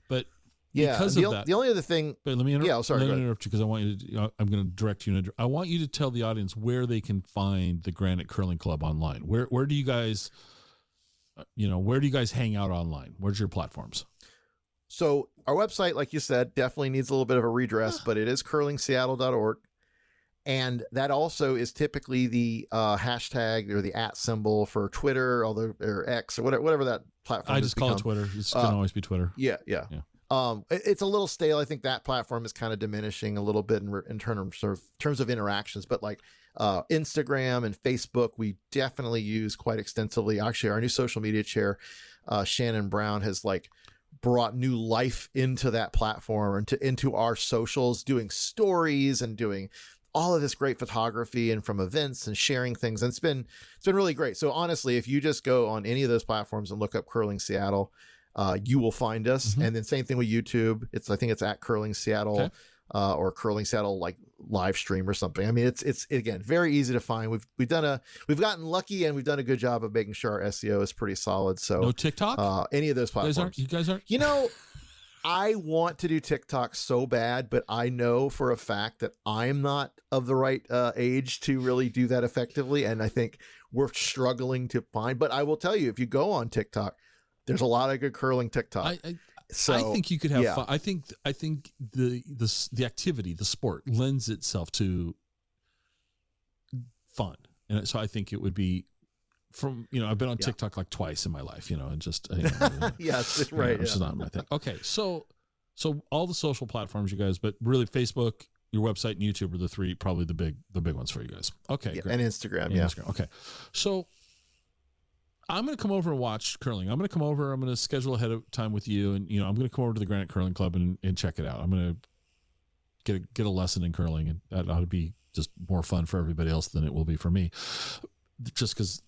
But because of that, the only other thing. But let me interrupt. Yeah, sorry. Let me interrupt you because I want you to. I'm going to direct you. I want you to tell the audience where they can find the Granite Curling Club online. Where do you guys where do you guys hang out online? Where's your platforms? So our website, like you said, definitely needs a little bit of a redress, but it is curlingseattle.org. And that also is typically the hashtag or the @ symbol for Twitter, or X, or whatever that platform is. I just call it Twitter. It's going to always be Twitter. Yeah. It's a little stale. I think that platform is kind of diminishing a little bit in terms of interactions. But like Instagram and Facebook, we definitely use quite extensively. Actually, our new social media chair, Shannon Brown, has like brought new life into that platform and into our socials, doing stories and doing all of this great photography and from events and sharing things. And it's been really great. So honestly, if you just go on any of those platforms and look up Curling Seattle, you will find us. Mm-hmm. And then same thing with YouTube. I think it's at Curling Seattle. Okay. Or Curling Seattle like live stream or something. I mean, it's again very easy to find. We've gotten lucky and we've done a good job of making sure our SEO is pretty solid. So no TikTok, any of those platforms. You guys aren't. I want to do TikTok so bad, but I know for a fact that I'm not of the right age to really do that effectively, and I think we're struggling to find. But I will tell you, if you go on TikTok, there's a lot of good curling TikTok. I think you could have fun. I think the activity, the sport, lends itself to fun, and so I think it would be. I've been on TikTok like twice in my life, and just yes, right. It's not my thing. Okay, so all the social platforms, you guys, but really Facebook, your website, and YouTube are the three probably the big ones for you guys. Okay, great. And Instagram, Instagram. Okay, so I'm going to come over and watch curling. I'm going to come over. I'm going to schedule ahead of time with you, and I'm going to come over to the Granite Curling Club and check it out. I'm going to get a lesson in curling, and that ought to be just more fun for everybody else than it will be for me, just because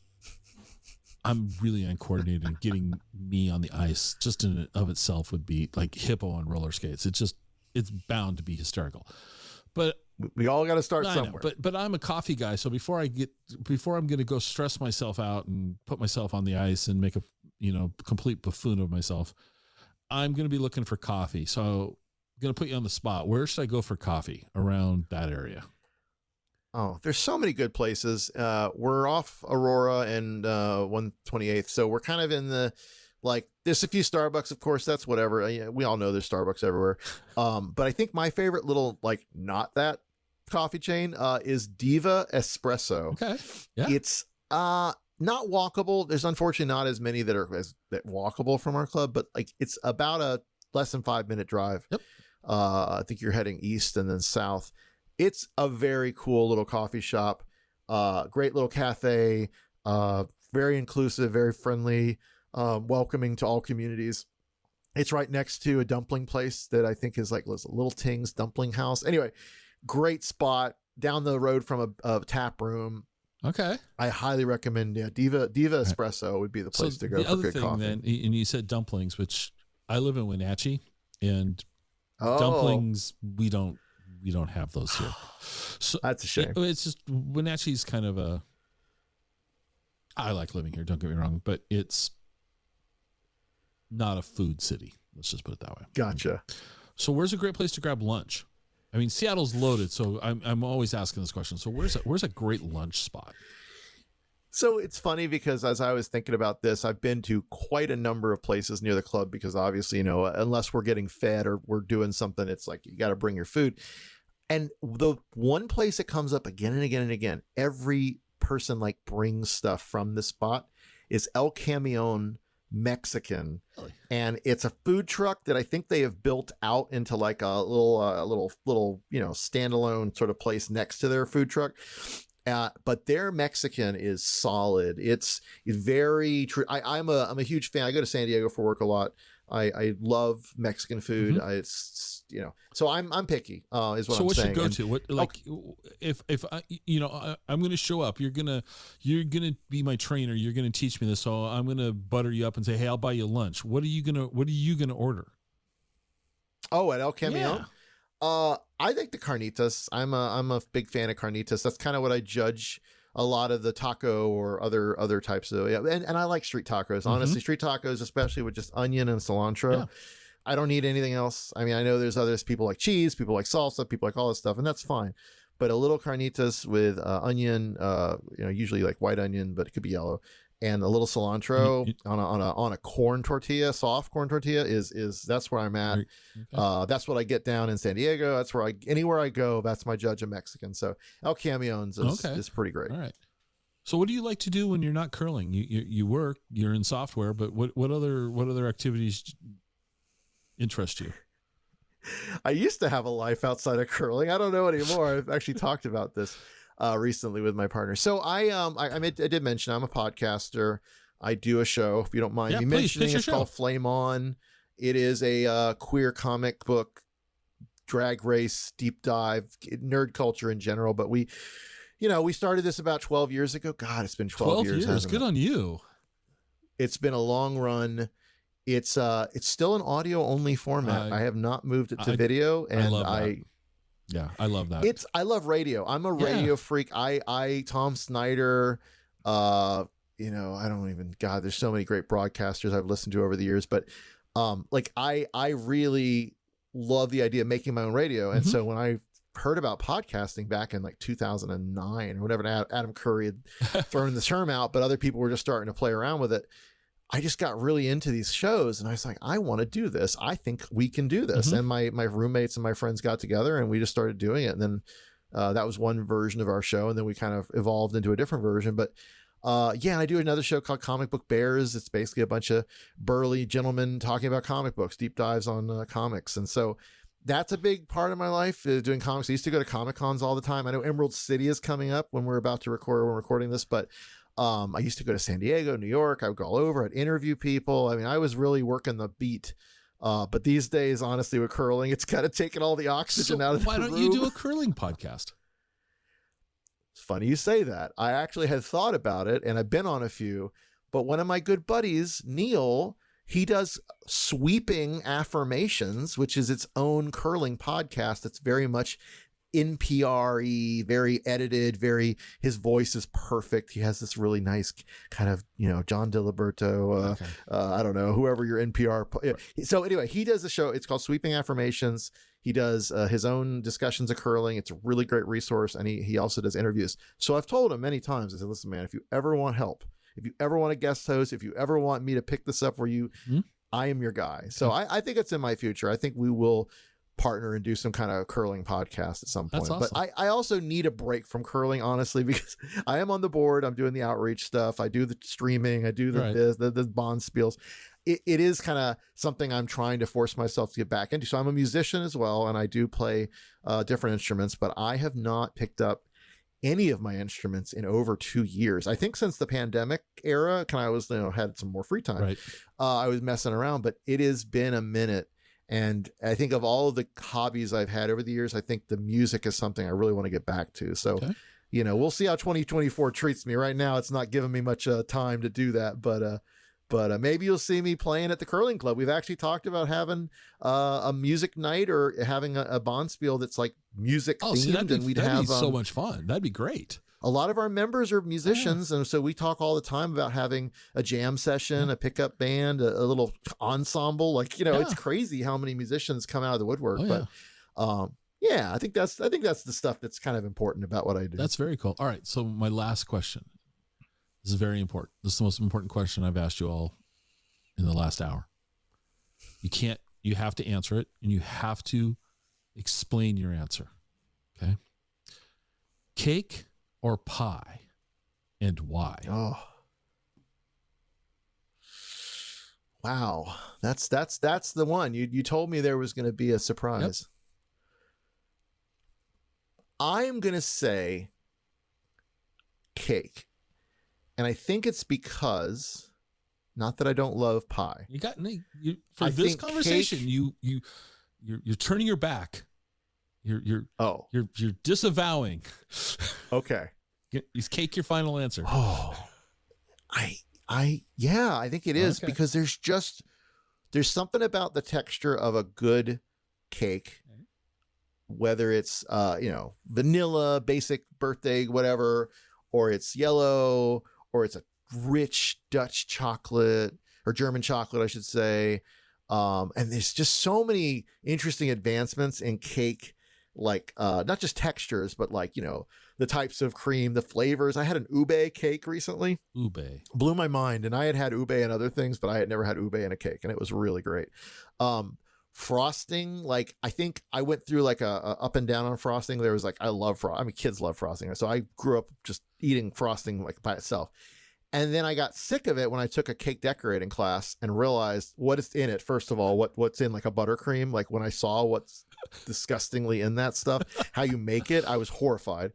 I'm really uncoordinated, and getting me on the ice just in and of itself would be like hippo on roller skates. It's bound to be hysterical. But we all got to start somewhere. But I'm a coffee guy, so before I'm going to go stress myself out and put myself on the ice and make a complete buffoon of myself, I'm going to be looking for coffee. So I'm going to put you on the spot. Where should I go for coffee around that area? Oh, there's so many good places. We're off Aurora and 128th, so we're kind of in the there's a few Starbucks, of course. That's whatever. We all know there's Starbucks everywhere. But I think my favorite little not that coffee chain is Diva Espresso. Okay, yeah. It's not walkable. There's unfortunately not as many that are that walkable from our club, but it's about a less than 5-minute drive. Yep. I think you're heading east and then south. It's a very cool little coffee shop, great little cafe, very inclusive, very friendly, welcoming to all communities. It's right next to a dumpling place that I think is like Little Ting's Dumpling House. Anyway, great spot down the road from a tap room. Okay. I highly recommend Diva Espresso would be the place to go for good coffee. Then, and you said dumplings, which I live in Wenatchee, and dumplings we don't have those here. So that's a shame. It's just Wenatchee's kind of I like living here, don't get me wrong, but it's not a food city. Let's just put it that way. Gotcha. So where's a great place to grab lunch? I mean, Seattle's loaded, so I'm always asking this question. So where's a great lunch spot? So it's funny because as I was thinking about this, I've been to quite a number of places near the club because obviously, unless we're getting fed or we're doing something, it's like you got to bring your food. And the one place that comes up again and again and again, every person brings stuff from this spot, is El Camion Mexican. Really? And it's a food truck that I think they have built out into a little standalone sort of place next to their food truck. But their Mexican is solid. It's very true. I'm a huge fan. I go to San Diego for work a lot. I love Mexican food. Mm-hmm. So I'm picky. Is what I'm saying. So what should go to? What if I, I'm going to show up. You're gonna be my trainer. You're gonna teach me this. So I'm gonna butter you up and say, hey, I'll buy you lunch. What are you gonna order? Oh, at El Camion. Yeah. I think the carnitas. I'm a big fan of carnitas. That's kind of what I judge a lot of the taco or other types of, and I like street tacos. Honestly, street tacos, especially with just onion and cilantro. Yeah. I don't need anything else. I mean, I know there's others, people like cheese, people like salsa, people like all this stuff, and that's fine. But a little carnitas with onion, usually like white onion, but it could be yellow, and a little cilantro on a corn tortilla, soft corn tortilla is that's where I'm at. Okay. That's what I get down in San Diego. That's where anywhere I go, that's my judge of Mexican. So El Camion's is pretty great. All right. So what do you like to do when you're not curling? You work, you're in software, but what other activities interest you? I used to have a life outside of curling. I don't know anymore. I've actually talked about this recently with my partner. So I did mention I'm a podcaster. I do a show, if you don't mind me mentioning. It's called Flame On. It is a queer comic book drag race deep dive, nerd culture in general. But we started this about 12 years ago. God, it's been 12 years. Good on you. It's been a long run. It's still an audio only format. I have not moved it to video, and I love that. I love radio. I'm a radio freak. Tom Snyder, I don't even, God, there's so many great broadcasters I've listened to over the years, but I really love the idea of making my own radio. And so when I heard about podcasting back in like 2009 or whatever, Adam Curry had thrown the term out, but other people were just starting to play around with it. I just got really into these shows, and I was like, I want to do this. I think we can do this. And my roommates and my friends got together, and we just started doing it. And then that was one version of our show, and then we kind of evolved into a different version. But I do another show called Comic Book Bears. It's basically a bunch of burly gentlemen talking about comic books, deep dives on comics. And so that's a big part of my life, doing comics. I used to go to Comic Cons all the time. I know Emerald City is coming up when we're recording this, but I used to go to San Diego, New York. I would go all over. I'd interview people. I mean, I was really working the beat. But these days, honestly, with curling, it's kind of taking all the oxygen out of the room. Why don't you do a curling podcast? It's funny you say that. I actually had thought about it, and I've been on a few. But one of my good buddies, Neil, he does Sweeping Affirmations, which is its own curling podcast. That's very much NPR-y, very edited, his voice is perfect. He has this really nice kind of, John DiLiberto, I don't know, whoever your NPR. So anyway, he does a show. It's called Sweeping Affirmations. He does his own discussions of curling. It's a really great resource. And he also does interviews. So I've told him many times, I said, listen, man, if you ever want help, if you ever want a guest host, if you ever want me to pick this up for you, I am your guy. So I think it's in my future. I think we will partner and do some kind of curling podcast at some point. That's awesome. But I also need a break from curling, honestly, because I am on the board. I'm doing the outreach stuff. I do the streaming. I do the bond spiels. It is kind of something I'm trying to force myself to get back into. So I'm a musician as well, and I do play different instruments, but I have not picked up any of my instruments in over 2 years. I think since the pandemic era, I was had some more free time. Right. I was messing around, but it has been a minute. And I think of all of the hobbies I've had over the years, I think the music is something I really want to get back to. So, we'll see how 2024 treats me. Right now, it's not giving me much time to do that, but maybe you'll see me playing at the curling club. We've actually talked about having a music night or having a bonspiel that's like music themed. That'd be so much fun. That'd be great. A lot of our members are musicians, and so we talk all the time about having a jam session, a pickup band, a little ensemble. It's crazy how many musicians come out of the woodwork. I think that's the stuff that's kind of important about what I do. That's very cool. All right, so my last question. This is very important. This is the most important question I've asked you all in the last hour. You have to answer it, and you have to explain your answer. Okay? Cake or pie, and why? Oh, wow. That's the one. You told me there was going to be a surprise. Yep. I'm going to say cake. And I think it's because, not that I don't love pie. For this conversation, you're turning your back. You're disavowing. Okay. Is cake your final answer? Oh, I think it is, because there's something about the texture of a good cake, whether it's vanilla, basic birthday, whatever, or it's yellow, or it's a rich Dutch chocolate or German chocolate, I should say. And there's just so many interesting advancements in cake like not just textures, but like, the types of cream, the flavors. I had an ube cake recently. Ube. Blew my mind. And I had ube and other things, but I had never had ube in a cake, and it was really great. Frosting, like I think I went through like a up and down on frosting. There was like, I love frosting. I mean, kids love frosting. So I grew up just eating frosting like by itself. And then I got sick of it when I took a cake decorating class and realized what is in it. First of all, what's in like a buttercream. Like when I saw what's disgustingly in that stuff, how you make it, I was horrified.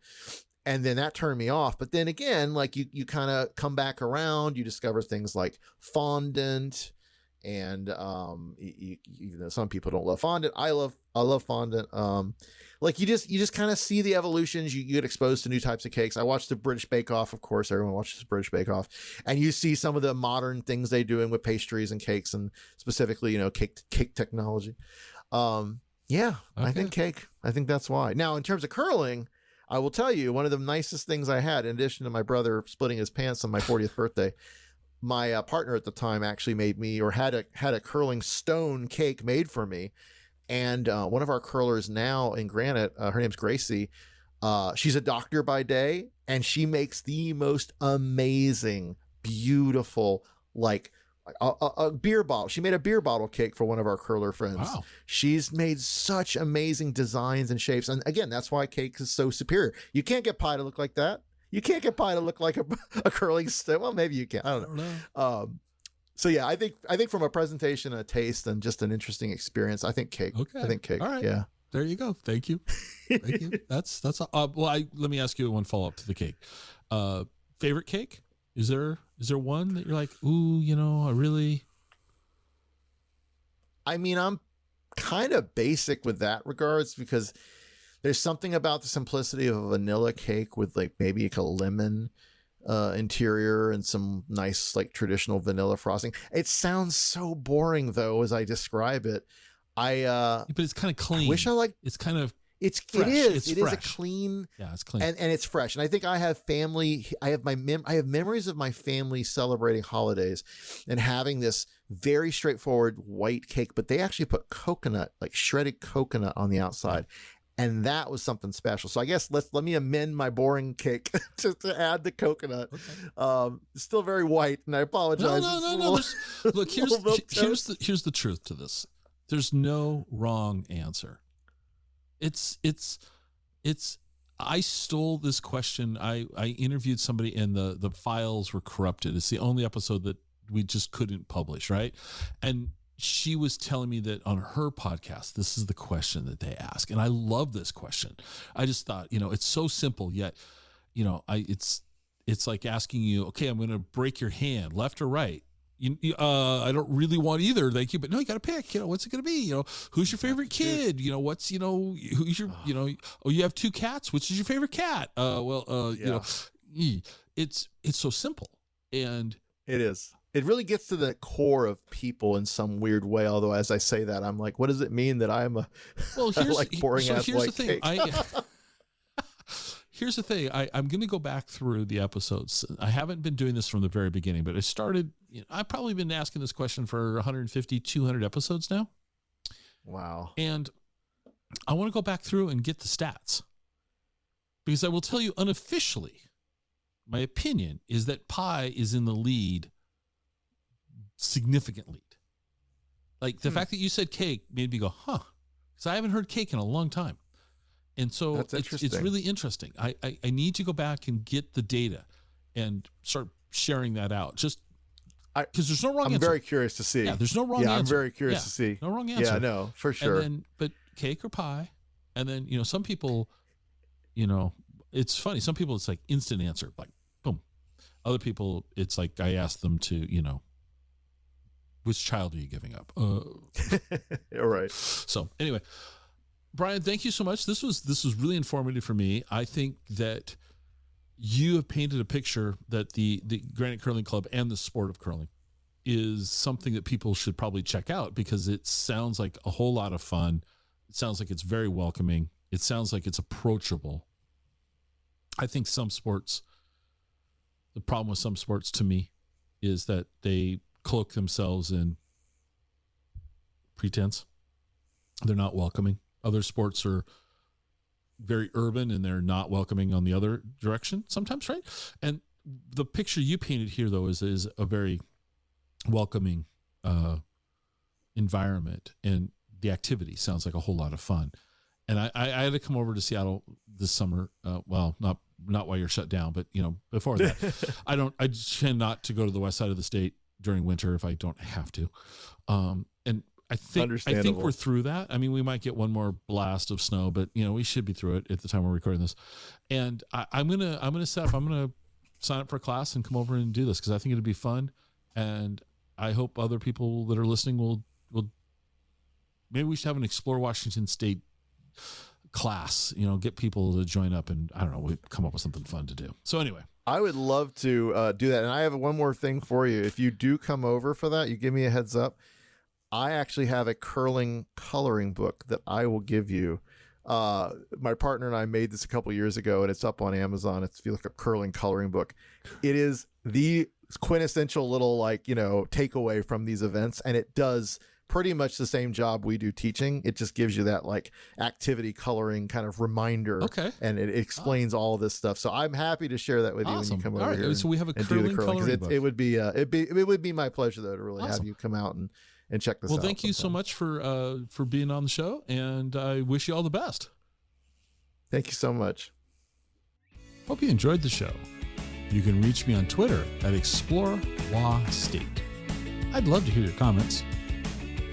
And then that turned me off. But then again, like you kind of come back around, you discover things like fondant. And even though some people don't love fondant, I love fondant. Like you just kind of see the evolutions. You get exposed to new types of cakes. I watched the British Bake Off, of course. Everyone watches the British Bake Off, and you see some of the modern things they doing with pastries and cakes, and specifically, cake technology. Yeah, okay. I think cake. I think that's why. Now, in terms of curling, I will tell you one of the nicest things I had, in addition to my brother splitting his pants on my 40th birthday. My partner at the time actually made me, or had a curling stone cake made for me. And one of our curlers now in Granite, her name's Gracie. She's a doctor by day, and she makes the most amazing, beautiful, like a beer bottle. She made a beer bottle cake for one of our curler friends. Wow. She's made such amazing designs and shapes. And again, that's why cake is so superior. You can't get pie to look like that. You can't get pie to look like a curling stone. Well, maybe you can. I don't know. So yeah, I think from a presentation, a taste, and just an interesting experience, I think cake. Okay. I think cake. All right. Yeah. There you go. Thank you. Thank you. That's well, let me ask you one follow up to the cake. Favorite cake? Is there one that you're like, ooh, I really. I mean, I'm kind of basic with that regards, because there's something about the simplicity of a vanilla cake with like maybe like a lemon interior and some nice like traditional vanilla frosting. It sounds so boring though as I describe it. But it's kind of clean. Wish I like. It's kind of. It is a clean. Yeah, it's clean. And it's fresh. And I think I have family. I have memories of my family celebrating holidays and having this very straightforward white cake, but they actually put coconut, like shredded coconut, on the outside. And that was something special. So I guess let me amend my boring cake to add the coconut. Okay. It's still very white, and I apologize. No. Look, here's the truth to this. There's no wrong answer. It's I stole this question. I interviewed somebody, and the files were corrupted. It's the only episode that we just couldn't publish, right? And she was telling me that on her podcast, this is the question that they ask. And I love this question. I just thought, it's so simple, yet, it's like asking you, okay, I'm going to break your hand, left or right. I don't really want either, thank you, but no, you got to pick, what's it going to be? Who's your favorite kid? Who's your, oh, you have two cats. Which is your favorite cat? It's so simple. And it is. It really gets to the core of people in some weird way. Although, as I say that, I'm like, what does it mean that I'm a like boring ass white cake? Here's the thing. I'm going to go back through the episodes. I haven't been doing this from the very beginning, but I started. I've probably been asking this question for 150, 200 episodes now. Wow. And I want to go back through and get the stats, because I will tell you unofficially, my opinion is that pie is in the lead. Significant lead. Like the fact that you said cake made me go, huh? Because I haven't heard cake in a long time. And so it's really interesting. I need to go back and get the data and start sharing that out. Just because there's no wrong answer. I'm very curious to see. Yeah, there's no wrong answer. I'm very curious to see. No wrong answer. Yeah, no, for sure. But cake or pie. And then, some people, it's funny. Some people, it's like instant answer, like boom. Other people, it's like I ask them to, which child are you giving up? All right. So anyway, Bryan, thank you so much. This was really informative for me. I think that you have painted a picture that the Granite Curling Club and the sport of curling is something that people should probably check out, because it sounds like a whole lot of fun. It sounds like it's very welcoming. It sounds like it's approachable. I think the problem with some sports to me is that they cloak themselves in pretense. They're not welcoming. Other sports are very urban and they're not welcoming on the other direction sometimes, right? And the picture you painted here, though, is a very welcoming environment, and the activity sounds like a whole lot of fun. And I had to come over to Seattle this summer. Well, not while you're shut down, but before that. I tend not to go to the west side of the state during winter if I don't have to. And I think we're through that. I mean, we might get one more blast of snow, but we should be through it at the time we're recording this. And I'm gonna sign up for a class and come over and do this because I think it'd be fun. And I hope other people that are listening will maybe we should have an Explore Washington State class, get people to join up, and I don't know, we come up with something fun to do. So anyway, I would love to do that. And I have one more thing for you. If you do come over for that, you give me a heads up. I actually have a curling coloring book that I will give you. My partner and I made this a couple years ago, and it's up on Amazon. If you look up curling coloring book, it is the quintessential little takeaway from these events, and it does pretty much the same job we do teaching. It just gives you that activity coloring kind of reminder. Okay. And it explains all of this stuff. So I'm happy to share that with you when you come over here. So we have a curling coloring book. It would be my pleasure though to really have you come out and check this out. Well, thank you so much for being on the show, and I wish you all the best. Thank you so much. Hope you enjoyed the show. You can reach me on Twitter at ExploreWaState. I'd love to hear your comments.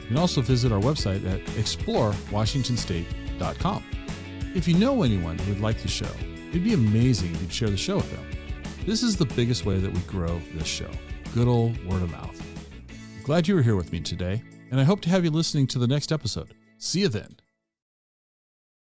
You can also visit our website at explorewashingtonstate.com. If you know anyone who would like the show, it'd be amazing if you'd share the show with them. This is the biggest way that we grow this show. Good old word of mouth. I'm glad you were here with me today, and I hope to have you listening to the next episode. See you then.